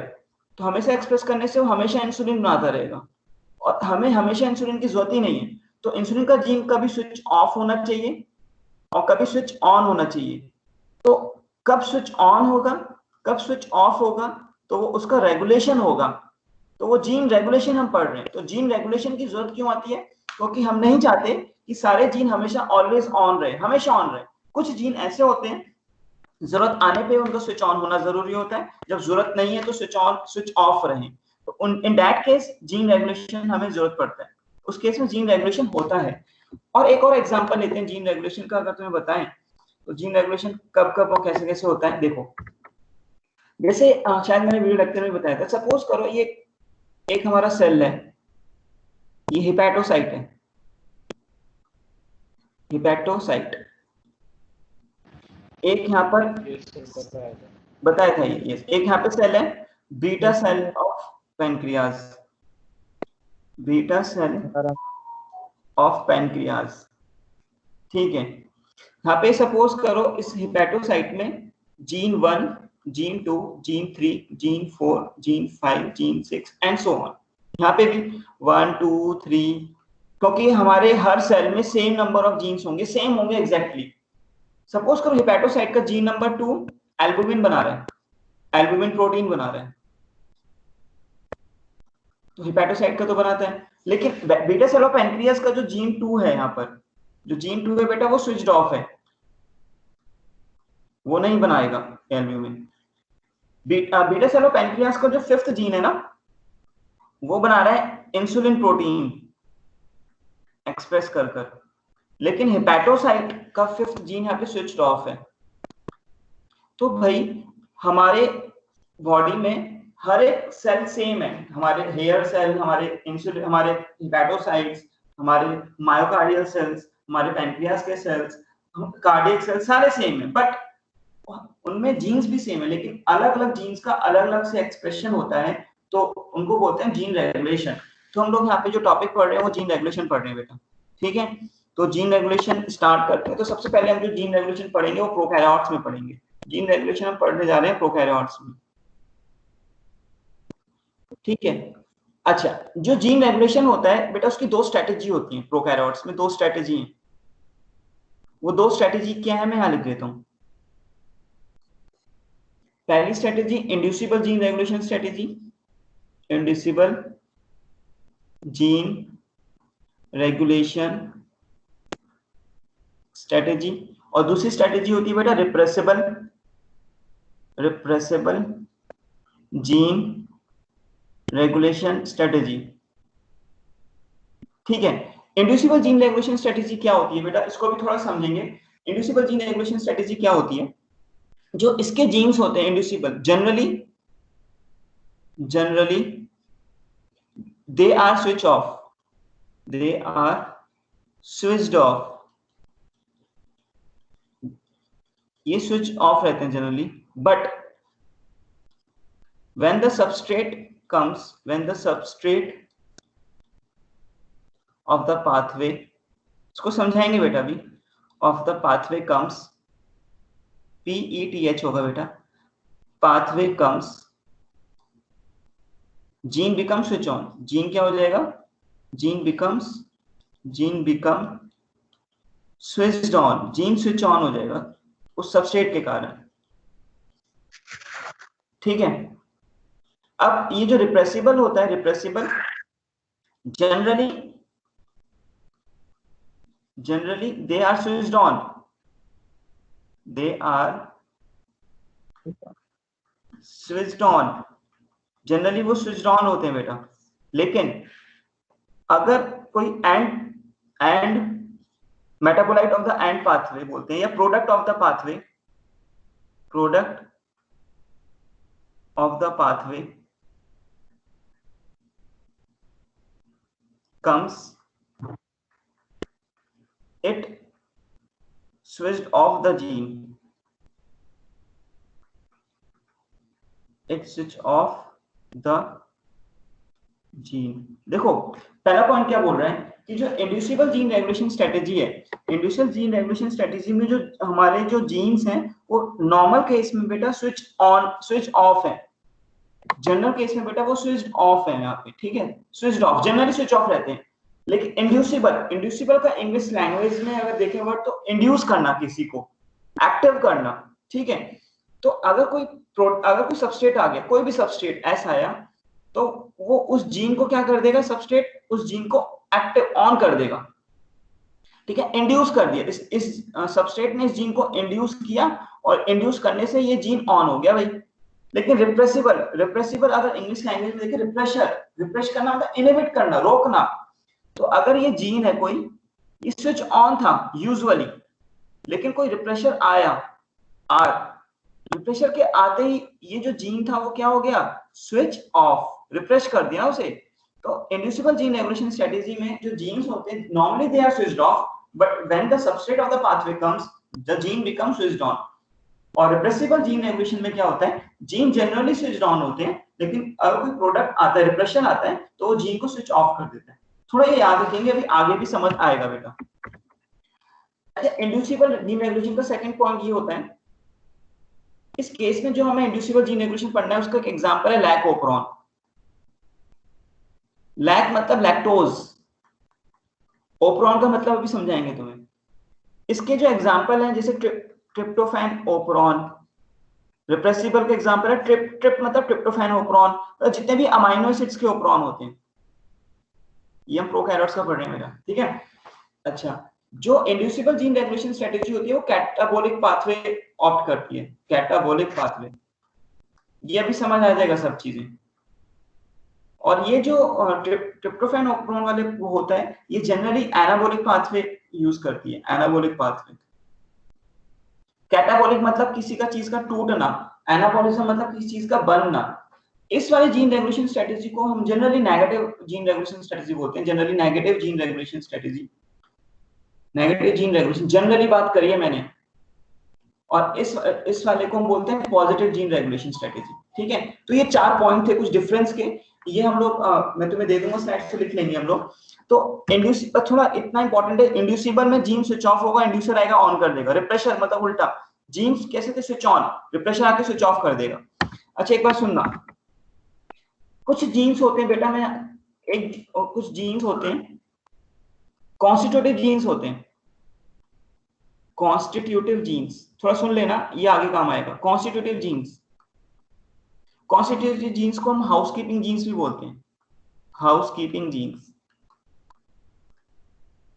तो हमेशा एक्सप्रेस करने से वो हमेशा इंसुलिन बनाता रहेगा और हमें हमेशा इंसुलिन की जरूरत ही नहीं है। तो इंसुलिन का जीन कभी स्विच ऑफ होना चाहिए और कभी स्विच ऑन होना चाहिए। तो कब स्विच ऑन होगा, कब स्विच ऑफ होगा, तो वो उसका रेगुलेशन होगा। तो वो जीन रेगुलेशन हम पढ़ रहे हैं। तो जीन रेगुलेशन की जरूरत क्यों आती है? क्योंकि हम नहीं चाहते कि सारे जीन हमेशा ऑलवेज ऑन रहे, हमेशा ऑन रहे। कुछ जीन ऐसे होते हैं जरूरत आने पे उनको स्विच ऑन होना जरूरी होता है, जब जरूरत नहीं है तो स्विच ऑन स्विच ऑफ रहे। तो in that case gene regulation हमें जरूरत पड़ता है, उस केस में जीन रेगुलेशन होता है। और एक और एग्जांपल लेते हैं जीन रेगुलेशन का, अगर तुम्हें बताएं तो जीन रेगुलेशन कब कब और कैसे कैसे होता है। देखो जैसे शायद मैंने वीडियो लेक्चर में बताया था, सपोज करो ये एक हमारा सेल है, ये हिपैटोसाइट है, हिपैटोसाइट। एक यहाँ पर बताया था ये, एक यहाँ पे सेल है beta cell of pancreas, beta cell of pancreas, ठीक है। यहाँ पे सपोज करो इस हिपैटोसाइट में gene 1, gene 2, gene 3, gene 4, gene 5, gene 6 and so on. यहाँ पे भी 1 2 3, क्योंकि हमारे हर सेल में सेम नंबर ऑफ जीन्स होंगे, सेम होंगे एग्जैक्टली। सपोज करो हिपैटोसाइट का जीन नंबर 2 एल्बुमिन बना रहा है, एल्बुमिन प्रोटीन बना रहा है, तो हिपैटोसाइट का तो बनाता है। लेकिन बीटा सेल ऑफ पैनक्रियाज का जो जीन 2 है, यहाँ पर जो जीन 2 है बेटा वो स्विच्ड ऑफ है, वो नहीं बनाएगा albumin. Beta cell of pancreas का जो 5th जीन है ना, वो बना रहा है इंसुलिन प्रोटीन एक्सप्रेस कर कर। लेकिन हिपैटोसाइट का 5th जीन यहाँ पे स्विच्ड ऑफ है। तो भाई हमारे बॉडी में हर एक सेल सेम है, हमारे हेयर सेल, हमारे इंसुलिन, हमारे हिपैटोसाइट्स, हमारे मायोकार्डियल सेल्स, हमारे पैनक्रियाज के सेल्स, कार्डियक सेल्स सारे सेम है, बट उनमें जीन्स भी सेम है, लेकिन अलग अलग जीन्स का अलग अलग से एक्सप्रेशन होता है, तो उनको बोलते हैं जीन रेगुलेशन। तो हम लोग यहाँ पे जो टॉपिक पढ़ रहे हैं वो जीन रेगुलेशन पढ़ रहे हैं बेटा, ठीक है। तो जीन रेगुलेशन स्टार्ट करते हैं। तो सबसे पहले हम जो जीन रेगुलेशन पढ़ेंगे वो प्रोकैरियोट्स में पढ़ेंगे। जीन रेगुलेशन हम पढ़ने जा रहे हैं प्रोकैरियोट्स में, ठीक है। अच्छा, जो जीन रेगुलेशन होता है बेटा उसकी दो स्ट्रेटेजी होती है, प्रोकैरियोट्स में दो स्ट्रेटेजी है। वो दो स्ट्रेटेजी क्या है मैं यहाँ लिख देता हूँ। पहली strategy inducible gene regulation strategy, inducible gene regulation strategy. और दूसरी स्ट्रेटेजी होती है बेटा repressible, repressible gene regulation strategy, ठीक है। इंड्यूसिबल जीन रेगुलेशन स्ट्रेटेजी क्या होती है बेटा, इसको भी थोड़ा समझेंगे। इंड्यूसिबल जीन रेगुलेशन स्ट्रेटेजी क्या होती है? जो इसके जीन्स होते हैं inducible, generally they are switch off, they are switched off, ये स्विच ऑफ रहते हैं generally. But when the substrate comes, when the substrate of the pathway, इसको समझाएंगे बेटा अभी, of the pathway comes, PETH होगा बेटा, pathway comes, gene become switch on. Gene क्या हो जाएगा? Gene become switched on, gene switch on हो जाएगा उस सबस्ट्रेट के कारण, ठीक है। अब ये जो रिप्रेसिबल होता है, repressible generally they are switched on, they are switched on, generally वो स्विच्ड ऑन होते हैं बेटा। लेकिन अगर कोई end metabolite of the end pathway बोलते हैं, या product of the pathway, product of the pathway comes, it switched off the gene, it switch off the gene। देखो पहला पॉइंट क्या बोल रहा है कि जो इंड्यूसिबल जीन रेगुलेशन स्ट्रेटेजी है, इंड्यूसिबल जीन रेगुलेशन स्ट्रेटेजी में जो हमारे जो जीन्स हैं वो नॉर्मल केस में बेटा स्विच ऑन स्विच ऑफ है, जनरल केस में बेटा वो स्विच ऑफ है यहाँ पे, ठीक है, switch off, generally switch off रहते हैं। लेकिन इंड्यूसिबल का इंग्लिश लैंग्वेज में अगर देखें वर्ड तो इंड्यूस करना, किसी को एक्टिव करना, ठीक है। तो अगर कोई सबस्ट्रेट आ गया, कोई भी सबस्ट्रेट ऐसा आया, तो वो उस जीन को क्या कर देगा, सबस्ट्रेट उस जीन को एक्टिव ऑन कर देगा, ठीक है, इंड्यूस कर दिया, इस सबस्ट्रेट ने इस जीन को इंड्यूस किया और इंड्यूस करने से ये जीन ऑन हो गया भाई। लेकिन रिप्रेसिबल अगर इंग्लिश लैंग्वेज में देखें, रिप्रेस करना मतलब इनहिबिट करना, रोकना। तो अगर ये जीन है कोई, ये स्विच ऑन था यूजुअली, लेकिन कोई रिप्रेशर आया, रिप्रेशर के आते ही ये जो जीन था वो क्या हो गया, स्विच ऑफ, रिप्रेस कर दिया उसे। तो इंड्यूसिबल जीन रेगुलेशन स्ट्रेटेजी में जो जीन्स होते हैं normally they are switched off, but when the substrate of the pathway comes the gene becomes switched on. और रिप्रेसिबल जीन रेगुलेशन में क्या होता है, जीन जनरली स्विच्ड ऑन होते हैं, लेकिन अगर कोई प्रोडक्ट आता है, रिप्रेशन आता है, तो वो जीन को स्विच ऑफ कर देता है। थोड़ा ये याद रखेंगे, अभी आगे भी समझ आएगा बेटा। अच्छा, इंड्यूसिबल जीन रेगुलेशन का सेकंड पॉइंट ये होता है, इस केस में जो हमें इंड्यूसिबल जीन रेगुलेशन पढ़ना है उसका एक एग्जांपल है लैक ओपरॉन। लैक मतलब लैक्टोज, ओपरॉन का मतलब अभी समझाएंगे तुम्हें। इसके जो एग्जांपल हैं जैसे ट्रिप्टोफैन, ओपरॉन। रिप्रेसिबल का एग्जांपल है ट्रिप मतलब ट्रिप्टोफैन, ओपरॉन, तो जितने भी अमाइनो एसिड्स के ओपरॉन होते हैं, ये हम प्रोकैरियोट्स का पढ़ रहे हैं मेरा, ठीक है। अच्छा, जो इंड्यूसिबल जीन रेगुलेशन स्ट्रेटेजी होती है वो कैटाबोलिक पाथवे ऑप्ट करती है, कैटाबोलिक पाथवे, ये अभी समझ आ जाएगा सब चीजें। और ये जो ट्रिप्टोफैन ओपरॉन वाले वो होता है, ये जनरली एनाबोलिक पाथवे यूज करती है, एनाबोलिक पाथवे। कैटाबोलिक मतलब किसी का चीज का टूटना, एनाबोलिज्म मतलब किसी चीज का बनना। इस वाले जीन रेगुलेशन स्ट्रेटेजी को हम generally negative gene regulation strategy बोलते हैं, generally negative gene regulation strategy, negative gene regulation generally बात करी है मैंने। और इस वाले को हम बोलते हैं पॉजिटिव जीन रेगुलेशन स्ट्रेटेजी, ठीक है। तो ये 4 पॉइंट थे कुछ डिफरेंस के, ये हम लोग मैं तुम्हें दे दूंगा, स्लाइड से लिख लेंगे हम लोग। तो इंड्यूसिबल थोड़ा इतना इंपॉर्टेंट है, इंड्यूसिबल में जीन स्विच ऑफ होगा, इंड्यूसर आएगा ऑन कर देगा। रिप्रेशर मतलब उल्टा, जीन्स कैसे थे स्विच ऑन, रिप्रेशर आके स्विच ऑफ कर देगा। अच्छा, एक बार सुनना, कुछ जीन्स होते हैं बेटा, कुछ जीन्स होते हैं कॉन्स्टिट्यूटिव जीन्स होते हैं, कॉन्स्टिट्यूटिव जीन्स, थोड़ा सुन लेना, ये आगे काम आएगा। कॉन्स्टिट्यूटिव जीन्स, कॉन्स्टिट्यूटिव जीन्स को हम हाउसकीपिंग जीन्स भी बोलते हैं, हाउसकीपिंग जीन्स,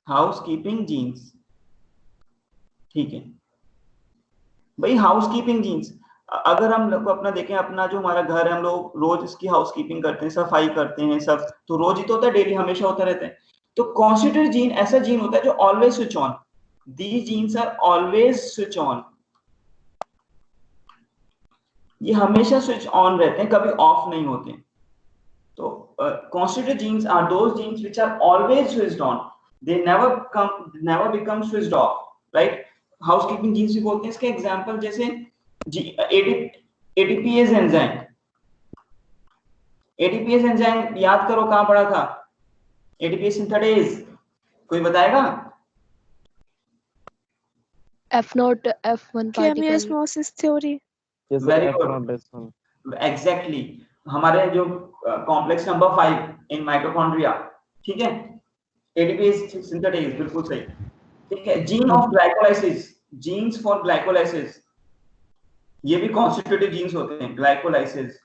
हाउसकीपिंग जीन्स, ठीक है भाई। हाउसकीपिंग जीन्स, अगर हम लोग अपना देखें, अपना जो हमारा घर है, हम लोग रोज इसकी हाउसकीपिंग करते हैं, सफाई करते हैं सब, तो रोज ही तो होता है, डेली हमेशा होता रहता है। तो कॉन्स्टिट्यूटिव जीन ऐसा जीन होता है जो always switch on, these genes are always switch on, ये हमेशा स्विच ऑन रहते हैं, कभी ऑफ नहीं होते। तो constitutive genes are those genes which are always switched on, they never become switched off, right? Housekeeping genes भी बोलते हैं। इसके एग्जांपल जैसे एटीपीएस एंजाइम, एटीपीएस एंजाइम याद करो कहां पढ़ा था, एटीपीएस सिंथेटेज, कोई बताएगा? F0 F1 particle. Chemiosmosis theory. Yes, Very sir, good. F1. Exactly, हमारे जो कॉम्प्लेक्स नंबर 5 इन माइटोकॉन्ड्रिया, ठीक है, एटीपीएस सिंथेटेज, बिल्कुल सही, ठीक है। Gene of glycolysis, genes for glycolysis, ये भी कॉन्स्टिट्यूटिव जीन्स होते हैं, ग्लाइकोलाइसिस।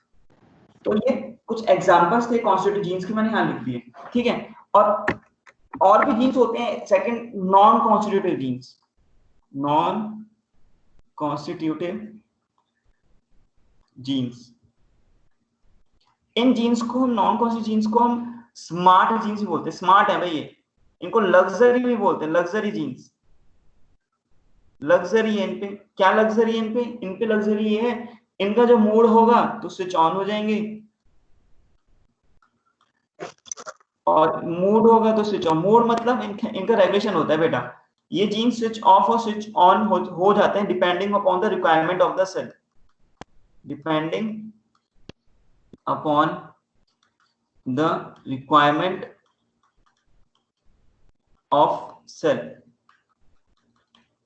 तो ये कुछ एग्जांपल्स थे कॉन्स्टिट्यूटिव जीन्स के, मैंने यहां लिख दिए, ठीक है। और भी जीन्स होते हैं, second non constitutive genes, non constitutive genes. इन जीन्स को हम, नॉन कॉन्स्टिट्यूटिव जीन्स को हम स्मार्ट जीन्स भी बोलते हैं, स्मार्ट है भाई ये, इनको लग्जरी भी बोलते हैं, लग्जरी जीन्स, लग्जरी है इन पे। क्या लग्जरी है इन पे लग्जरी ये है, इनका जो मूड होगा तो स्विच ऑन हो जाएंगे, और मूड होगा तो स्विच ऑन। मूड मतलब इनका रेगुलेशन होता है बेटा, ये जीन स्विच ऑफ और स्विच ऑन हो जाते हैं depending upon the requirement of the cell, depending upon the requirement of cell.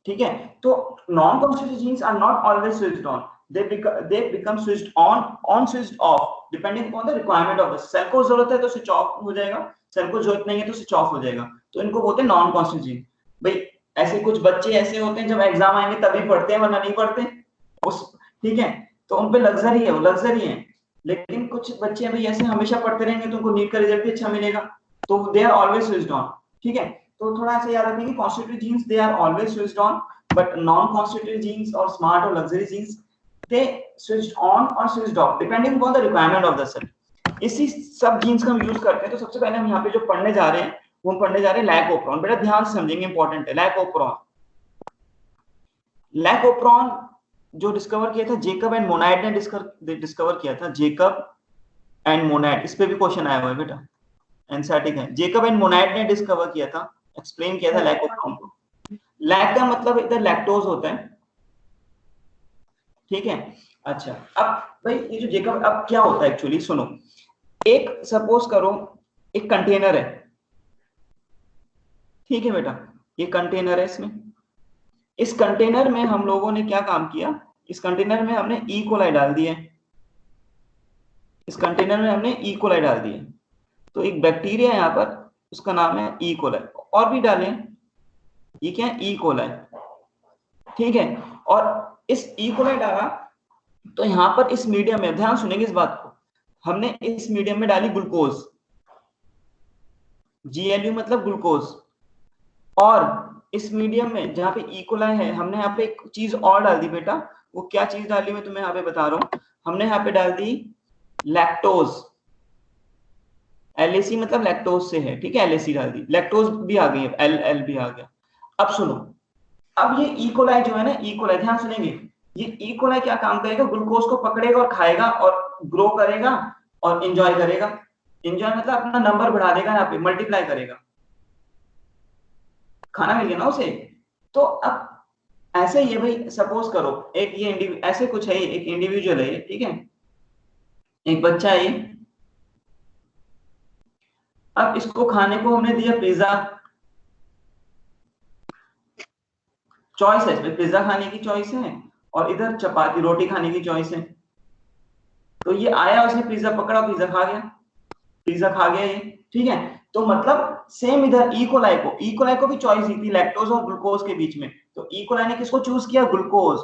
ठीक है, तो non constitutive genes are not always switched on, they become switched on switched off depending upon the requirement of the cell को जरूरत है तो switch off हो जाएगा, cell को जरूरत नहीं है तो स्विच ऑफ हो जाएगा, तो इनको बोलते हैं नॉन कॉन्स्टिट्यूटिव जीन। भाई ऐसे कुछ बच्चे ऐसे होते हैं जब एग्जाम आएंगे तभी पढ़ते हैं वरना नहीं पढ़ते उस, ठीक है, तो उन पे लग्जरी है, वो लग्जरी है। लेकिन कुछ बच्चे भाई ऐसे हमेशा पढ़ते रहेंगे तो उनको नीट का रिजल्ट भी अच्छा मिलेगा, तो they are always switched on. ठीक है, तो थोड़ा ऐसे याद रखेंगे constitutive genes they are always switched on, but non constitutive genes और स्मार्ट और luxury genes they switched on or switched off depending upon the requirement of the cell। इसी सब जीन्स का हम यूज करते हैं। तो सबसे पहले हम यहाँ पे जो पढ़ने जा रहे हैं वो हम पढ़ने जा रहे हैं लैक ओप्रॉन। बेटा ध्यान से समझेंगे, इंपॉर्टेंट है लैक ओप्रॉन। लैक ओप्रॉन जो डिस्कवर किया था जेकब एंड मोनाइड ने डिस्कवर किया था, जेकब एंड मोनाइड, इस पे भी क्वेश्चन आया हुआ है बेटा, एनसीईआरटी का। जेकब एंड मोनाइड ने डिस्कवर किया था, एक्सप्लेन किया था लैक ओप्रॉन को। लैक का मतलब इधर लैक्टोज होता है, ठीक है। अच्छा, अब भाई ये जो जेकब, अब क्या होता है एक्चुअली सुनो, एक सपोज करो एक कंटेनर है, ठीक है बेटा, ये कंटेनर है, इसमें इस कंटेनर में हम लोगों ने क्या काम किया, इस कंटेनर में हमने ई कोलाई डाल दिए, इस कंटेनर में हमने ई कोलाई डाल दिए। तो एक बैक्टीरिया है यहाँ पर, उसका नाम है ई कोलाई, और भी डालें, ये क्या है ई कोलाई, ठीक है। और इस ई कोलाई डाला तो यहाँ पर इस मीडियम में, ध्यान सुनेंगे इस बात को, हमने इस मीडियम में डाली ग्लूकोज, GLU मतलब ग्लूकोज, और इस मीडियम में जहाँ पे ई कोलाई है हमने यहाँ पे एक चीज और डाल दी बेटा। वो क्या चीज डाली मैं तुम्हें यहाँ पे बता रहा हूँ, हमने यहाँ पे डाल दी लैक्टोज, LAC मतलब लैक्टोज से है, ठीक है, LAC डाल दी, लैक्टोज भी आ गई, LL भी आ गया। अब सुनो, अब ये ई कोलाई जो है ना, ई कोलाई ध्यान सुनेंगे, ये ई कोलाई क्या काम करेगा, ग्लूकोज को पकड़ेगा और खाएगा और ग्रो करेगा और एंजॉय करेगा। एंजॉय मतलब अपना नंबर बढ़ा देगा, यहाँ पे मल्टीप्लाई करेगा, खाना मिल गया ना उसे। तो अब ऐसे ही है भाई, सपोज करो एक ये ऐसे कुछ है, एक इंडिविजुअल है, ठीक है, एक बच्चा है, अब इसको खाने को हमने दिया पिज्जा, चॉइस है इसमें, पिज्जा खाने की चॉइस है और इधर चपाती रोटी खाने की चॉइस है। तो ये आया, उसने पिज्जा पकड़ा, पिज्जा खा गया, पिज्जा खा गया ये, ठीक है। तो मतलब सेम इधर ई कोलाई को भी चॉइस दी थी लैक्टोज और ग्लूकोज के बीच में, तो ई कोलाई ने किसको चूज किया, glucose.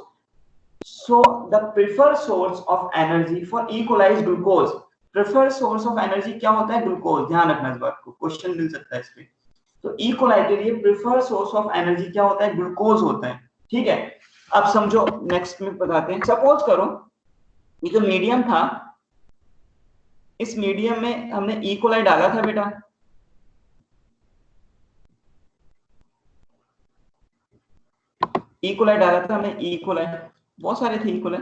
So the preferred source of energy for E coli is glucose. Preferred source of energy क्या होता है, ग्लूकोज, ध्यान रखना इस बात को, क्वेश्चन मिल सकता है इस पे। तो ई कोलाई के लिए प्रेफर्ड सोर्स ऑफ एनर्जी क्या होता है, ग्लूकोज होता है, ठीक है। अब समझो, नेक्स्ट में बताते हैं। सपोज करो ये जो मीडियम था, इस मीडियम में हमने ई कोलाई डाला था बेटा, ई कोलाई डाला था हमने, ई कोलाई बहुत सारे थे ई कोलाई।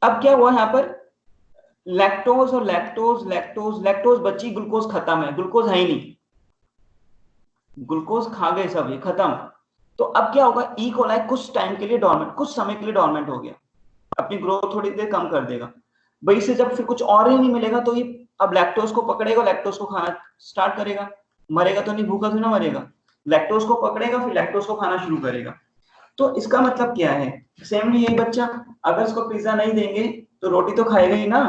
अब क्या हुआ यहाँ पर, लैक्टोज और लैक्टोज लैक्टोज लैक्टोज बची, ग्लूकोज खत्म है, ग्लूकोज है ही नहीं, ग्लूकोज खा गए सब, ये खत्म। तो अब क्या होगा, ई कोलाई कुछ टाइम के लिए डोरमेंट, कुछ समय के लिए डोरमेंट हो गया, अपनी ग्रोथ थोड़ी देर कम कर देगा भाई। से जब फिर कुछ और ही नहीं मिलेगा तो ये अब लैक्टोज को पकड़ेगा, लैक्टोज को खाना स्टार्ट करेगा, मरेगा तो नहीं, भूखा तो ना मरेगा, लैक्टोज को पकड़ेगा फिर लैक्टोज को खाना शुरू करेगा। तो इसका मतलब क्या है, सेमली यही बच्चा, अगर इसको पिज्जा नहीं देंगे तो रोटी तो खाएगा ही ना,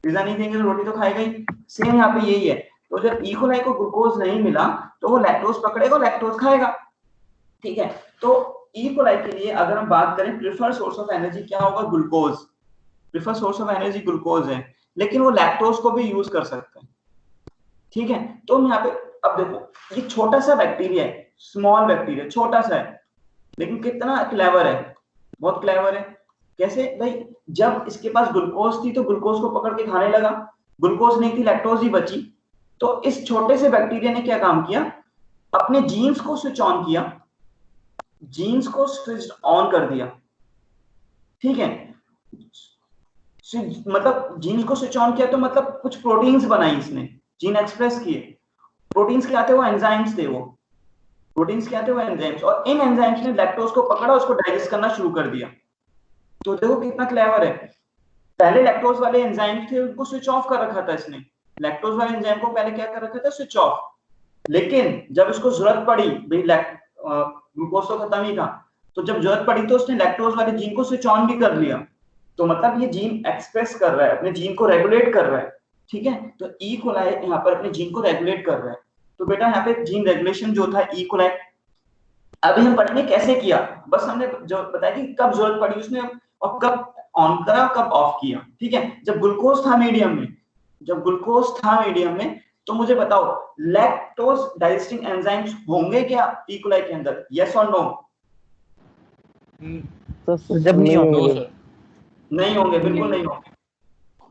पिज्जा नहीं देंगे तो रोटी तो खाएगा ही, सेम यहाँ पे यही है। तो जब ई कोलाई को ग्लूकोज नहीं मिला तो वो लैक्टोज पकड़ेगा, लैक्टोज खाएगा, ठीक है। तो ई कोलाई के लिए अगर हम बात करें, प्रेफर्ड सोर्स ऑफ एनर्जी क्या होगा, glucose, preferred source of energy glucose है, लेकिन वो लैक्टोज को भी यूज कर सकते हैं, ठीक है। तो हम यहाँ पे अब देखो, ये छोटा सा बैक्टीरिया है, स्मॉल बैक्टीरिया, छोटा सा है, लेकिन कितना क्लेवर है, बहुत क्लेवर है। कैसे भाई, जब इसके पास ग्लूकोज थी तो ग्लूकोज को पकड़ के खाने लगा, ग्लूकोज नहीं थी, लैक्टोज ही बची। तो इस छोटे से बैक्टीरिया ने क्या काम किया, अपने जीन्स को स्विच ऑन किया, जीन्स को स्विच ऑन कर दिया, ठीक है। मतलब जीन्स को स्विच ऑन किया तो मतलब कुछ प्रोटीन्स बनाई इसने, जीन एक्सप्रेस किए। प्रोटीन्स क्या थे, वो एंजाइम्स थे, वो प्रोटीन्स क्या थे, वो एंजाइम्स, और इन एंजाइम्स ने लैक्टोज को पकड़ा, उसको डाइजेस्ट करना शुरू कर दिया। तो देखो कितना क्लेवर है, पहले लैक्टोज वाले एंजाइम थे उनको स्विच ऑफ कर रखा था इसने, लैक्टोज वाले एंजाइम को पहले क्या कर रखा था, स्विच ऑफ, लेकिन जब इसको जरूरत पड़ी, भाई ग्लूकोज तो खत्म ही था, तो जब जरूरत पड़ी तो उसने लैक्टोज वाले जीन को स्विच ऑन भी कर लिया। तो मतलब ये जीन एक्सप्रेस कर रहा है, अपने जीन को रेगुलेट कर रहा है, ठीक है। तो ई कोलाई यहाँ पर अपने जीन को रेगुलेट कर रहा है। तो बेटा यहाँ पे जीन रेगुलेशन जो था ई कोलाई, अभी हम पढ़ेंगे कैसे किया, बस हमने जो बताया कि कब जरूरत पड़ी उसने और कब ऑन करा कब ऑफ किया, ठीक है। जब ग्लूकोज था मीडियम में, जब ग्लूकोज था मीडियम में, तो मुझे बताओ लैक्टोज डाइजेस्टिंग एंजाइम्स होंगे क्या ई कोलाई के अंदर, यस और नो? तो जब नहीं नो होंगे, सर, नहीं होंगे, बिल्कुल नहीं होंगे।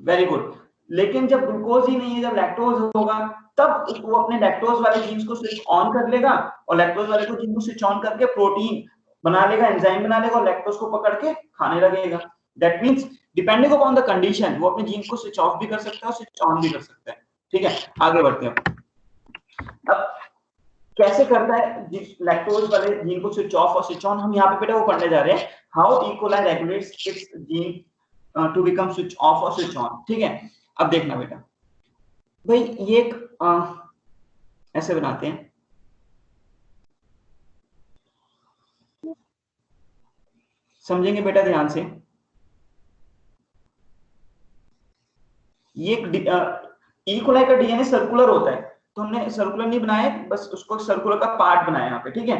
Very good. लेकिन जब ग्लूकोज ही नहीं है, जब लैक्टोज होगा, तब वो अपने लैक्टोज वाले जीन्स को स्विच ऑन कर लेगा और लैक्टोज वाले को जीन को स्विच ऑन करके प्रोटीन बना लेगा, एंजाइम बना लेगा और लैक्टोज को पकड़ के खाने लगेगा। That means depending upon the condition वो अपने जीन को स्विच ऑफ भी कर सकता है और स्विच ऑन भी कर सकता है, ठीक है। आगे बढ़ते हैं। अब कैसे करता है लैक्टोज वाले जीन को स्विच ऑफ और स्विच ऑन, हम यहाँ पे बेटा वो पढ़ने जा रहे हैं, how E coli regulates its gene to become switch off और स्विच ऑन, ठीक है। अब देखना बेटा, भाई ये एक ऐसे बनाते हैं, समझेंगे बेटा ध्यान से। ये ई कोलाई का डीएनए सर्कुलर होता है, तो हमने सर्कुलर नहीं बनाया, बस उसको सर्कुलर का पार्ट बनाया यहाँ पे, ठीक है।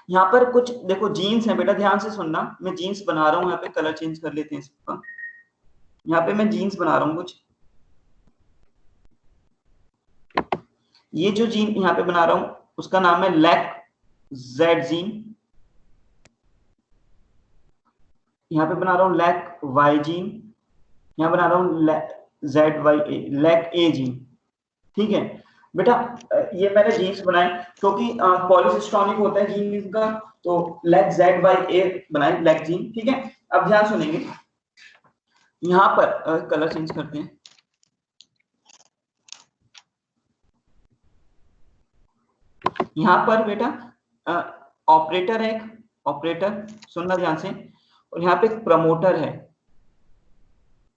यहाँ पर कुछ देखो जीन्स है बेटा, ध्यान से सुनना, मैं जीन्स बना रहा हूँ, यहाँ पे कलर चेंज कर लेते हैं इसका, यहाँ पे मैं जीन्स बना रहा हूँ कुछ, ये जो जीन यहाँ पे बना रहा हूँ उसका नाम है लैक जेड जीन, यहाँ पे बना रहा हूँ लैक वाई जीन, यहाँ बना रहा हूँ जेड वाई ए, लैक ए जीन, ठीक है बेटा। ये मैंने जीन्स बनाए क्योंकि पॉलीसिस्टोनिक होता है जीन का, तो लैक जेड वाई ए बनाए लैक जीन, ठीक है। अब ध्यान सुनेंगे, यहाँ पर कलर चेंज करते हैं, यहाँ पर बेटा ऑपरेटर है, ऑपरेटर सुनना ध्यान से, और यहाँ पे एक प्रमोटर है,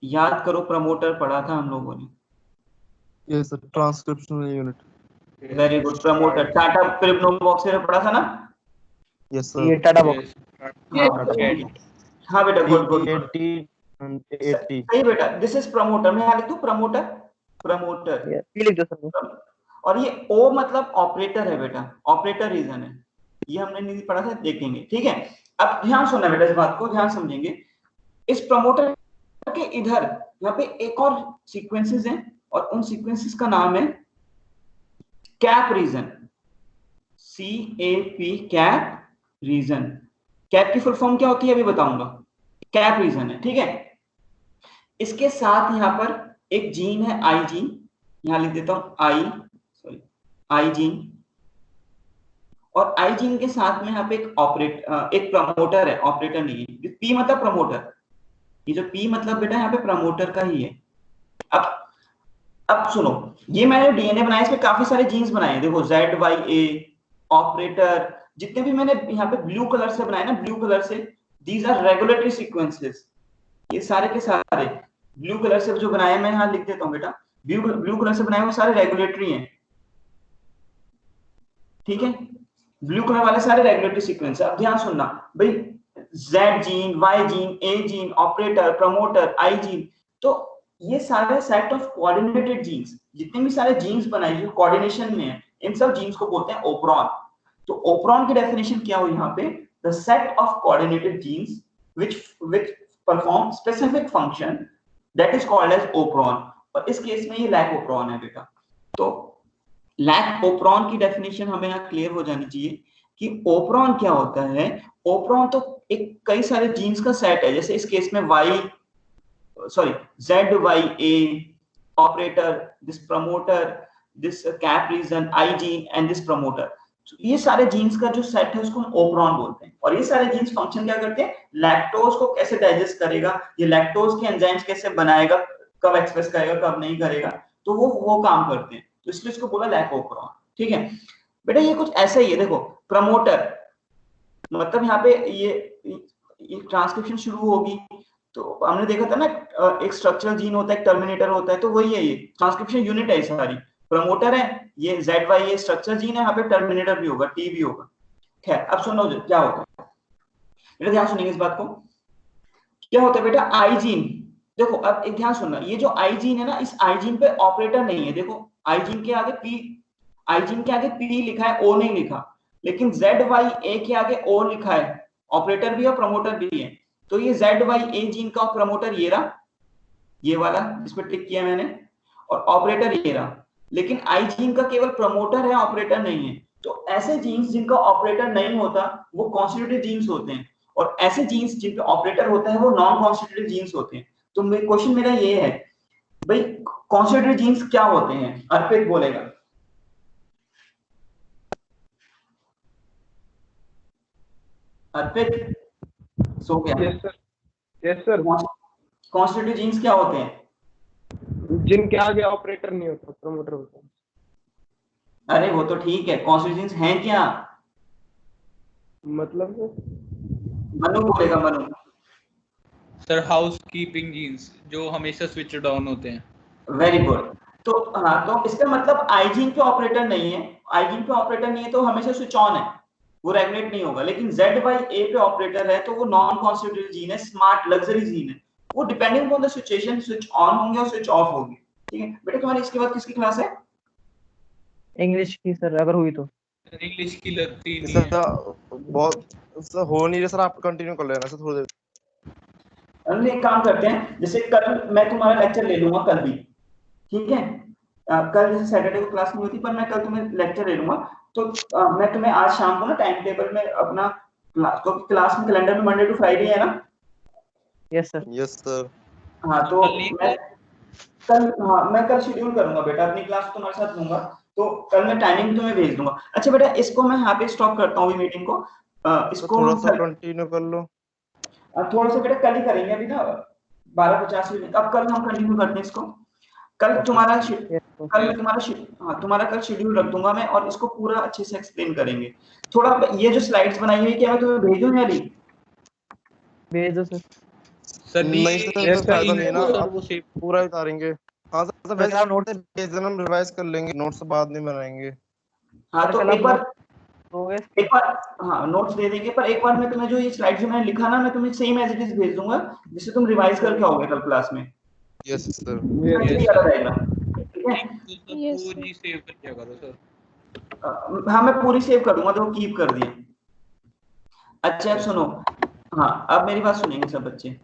याद करो प्रमोटर पढ़ा था हम लोगों ने, yes sir, transcriptional unit. Very good, promoter TATA Pribnow box में पढ़ा था ना? यस ये सर, टाटा बॉक्स, हाँ बेटा, गुड गुड, T80 सही बेटा, दिस इज प्रमोटर, मैं यहाँ लिख दूं प्रमोटर, प्रमोटर, ये लिख दो सर। और ये ओ मतलब ऑपरेटर है बेटा, ऑपरेटर रीजन है, ये हमने नहीं पढ़ा था, देखेंगे, ठीक है। अब ध्यान सुनना बेटा, इस बात को ध्यान समझेंगे। इस प्रमोटर के इधर यहाँ पे एक और सीक्वेंसेस हैं, और उन सीक्वेंसेस का नाम है cap region, CAP, cap region. Cap की फुल फॉर्म क्या होती है अभी बताऊंगा, कैप रीजन है, ठीक है। इसके साथ यहाँ पर एक जीन है आई जीन, यहाँ लिख देता हूं आई जीन, और आई जीन के साथ में यहाँ पे एक प्रमोटर है, ऑपरेटर नहीं है, पी मतलब प्रमोटर, ये जो पी मतलब बेटा यहाँ पे प्रमोटर का ही है। अब सुनो, ये मैंने डीएनए बनाया, इसमें काफी सारे जीन्स बनाए हैं, देखो ZYA, ऑपरेटर, जितने भी मैंने यहाँ पे ब्लू कलर से बनाए ना, ब्लू कलर से, दीज आर रेगुलेटरी सीक्वेंसेस, ये सारे के सारे ब्लू कलर से जो बनाए मैं यहाँ लिख देता हूँ बेटा, ब्लू कलर से बनाए हुए सारे रेगुलेटरी हैं, ठीक है। ब्लू कलर वाले सारे रेगुलेटरी सीक्वेंस है। अब ध्यान सुनना भाई, Z gene, Y gene, A gene, operator, promoter, I gene, तो ये सारे सेट ऑफ कोऑर्डिनेटेड जीन्स, जितने भी सारे जीन्स बनाए जो कोऑर्डिनेशन में है, इन सब जीन्स को बोलते हैं ओपरॉन। तो ओपरॉन की डेफिनेशन क्या हुई यहाँ पे, the set of coordinated genes which perform specific function that is called as operon, और इस केस में ये लैक ओपरॉन है बेटा। तो लैक ओपरॉन की डेफिनेशन हमें यहाँ क्लियर हो जानी चाहिए कि ओपरॉन क्या होता है। ओपरॉन तो एक कई सारे जीन्स का सेट है, जैसे इस केस में ZYA, operator, this promoter, this cap region, I gene and this promoter, ये सारे जीन्स का जो सेट है उसको हम ओपरॉन बोलते हैं। और ये सारे जीन्स फंक्शन क्या करते हैं, लैक्टोज को कैसे डाइजेस्ट करेगा, ये लैक्टोज के एंजाइम्स कैसे बनाएगा, कब एक्सप्रेस करेगा कब नहीं करेगा, तो वो काम करते हैं, तो इसलिए इसको बोला लैक ओपरॉन, ठीक है बेटा। ये कुछ ऐसा ही है, देखो प्रमोटर मतलब यहाँ पे ये ट्रांसक्रिप्शन शुरू होगी, तो हमने देखा था ना एक स्ट्रक्चरल जीन होता है, एक टर्मिनेटर होता है, तो वही है, ये ट्रांसक्रिप्शन यूनिट है सारी। प्रमोटर है, ये ZY ये स्ट्रक्चर जीन है, यहाँ पे टर्मिनेटर भी होगा, T भी होगा। खैर अब सुनो क्या होता है बेटा, ध्यान सुनिए इस बात को। क्या होता है बेटा, आई जीन, देखो अब एक ध्यान सुनना, ये जो आई जीन है ना, इस आई जीन पे ऑपरेटर नहीं है। देखो आई जीन के आगे P, आई जीन के आगे P लिखा है, O नहीं लिखा, लेकिन ZYA के आगे O लिखा है, ऑपरेटर भी और प्रमोटर भी है। तो ये ZYA जीन का प्रमोटर ये रहा, ये वाला इसमें टिक किया मैंने, और ऑपरेटर ये रहा। लेकिन आई जीन का केवल प्रमोटर है, ऑपरेटर नहीं है। तो ऐसे जीन्स जिनका ऑपरेटर नहीं होता वो कॉन्स्टिट्यूटिव जीन्स होते हैं, और ऐसे जीन्स जिन पे ऑपरेटर होता है वो नॉन कॉन्स्टिट्यूटिव जीन्स होते हैं। तो क्वेश्चन मेरा ये है भाई, कॉन्स्टिट्यूटिव जीन्स क्या होते हैं? अर्पित बोलेगा। अर्पित सो गया? Yes sir, yes sir. Constitutive genes क्या होते हैं? जिनके आगे ऑपरेटर नहीं होता, प्रमोटर होता है। अरे वो तो ठीक है, कॉन्स्टिट्यूटिव जीन्स हैं क्या? मतलब मनु बोलेगा, Manu. Sir house keeping genes जो हमेशा स्विच ऑन होते हैं। Very good. तो हाँ, तो इसका मतलब आई जीन पे ऑपरेटर नहीं है, आई जीन पे ऑपरेटर नहीं है तो हमेशा स्विच ऑन है, वो रेगुलेट नहीं होगा। लेकिन ZYA पे ऑपरेटर है तो वो नॉन कॉन्स्टिट्यूटिव जीन है, स्मार्ट लग्जरी जीन है, वो depending on the situation switch on होंगे और स्विच ऑफ होंगे। ठीक है बेटा, तुम्हारी इसके बाद किसकी क्लास है? इंग्लिश की सर, अगर हुई तो। इंग्लिश की लगती नहीं सर है। बहुत सर हो नहीं रहा सर, आप कंटिन्यू कर लेना सर थोड़ी देर। हम एक काम करते हैं, जैसे कल मैं तुम्हारा लेक्चर ले लूंगा कल भी, ठीक है? कल जैसे सैटरडे को क्लास नहीं होती, पर मैं कल तुम्हें लेक्चर ले लूंगा। तो मैं तुम्हें आज शाम को ना टाइम टेबल में अपना क्लास, तो क्लास में कैलेंडर में मंडे टू फ्राइडे है ना? Yes sir. Yes sir. हाँ तो मैं कल शेड्यूल करूंगा बेटा, अपनी क्लास तुम्हारे साथ लूंगा, तो कल मैं टाइमिंग तुम्हें भेज दूंगा। अच्छा बेटा, इसको मैं यहाँ पे स्टॉप करता हूँ मीटिंग को, इसको थोड़ा सा कंटिन्यू कर लो। थोड़ा सा बेटा कल ही करेंगे, अभी ना 12:50 मिनट, अब कल हम कंटिन्यू करते हैं इसको। कल तुम्हारा तुम्हारा कल शेड्यूल रख दूंगा मैं, और इसको पूरा अच्छे से एक्सप्लेन करेंगे। थोड़ा ये जो स्लाइड्स बनाई हुई क्या मैं तुम्हें भेजूं या नहीं? भेज दो सर। सर नहीं सर, फायदा नहीं है ना, सर आप वो सेव पूरा उतारेंगे। हाँ सर, वैसे आप नोट भेज देना, हम रिवाइज कर लेंगे, नोट्स बाद में बनाएंगे। हाँ तो कल एक बार आप नोट्स दे देंगे, पर एक बार मैं तुम्हें जो ये स्लाइड्स जो मैंने लिखा ना, मैं तुम्हें सेम एज इट इज भेज दूंगा, जिससे तुम रिवाइज करके आओगे कल क्लास में। Yes sir. याद रहेगा, ठीक है? Yes, पूरी सेव कर दिया करो सर। हाँ मैं पूरी सेव कर दूंगा, तो कीप कर दिए। अच्छा अब सुनो, हाँ अब मेरी बात सुनेंगे सब बच्चे।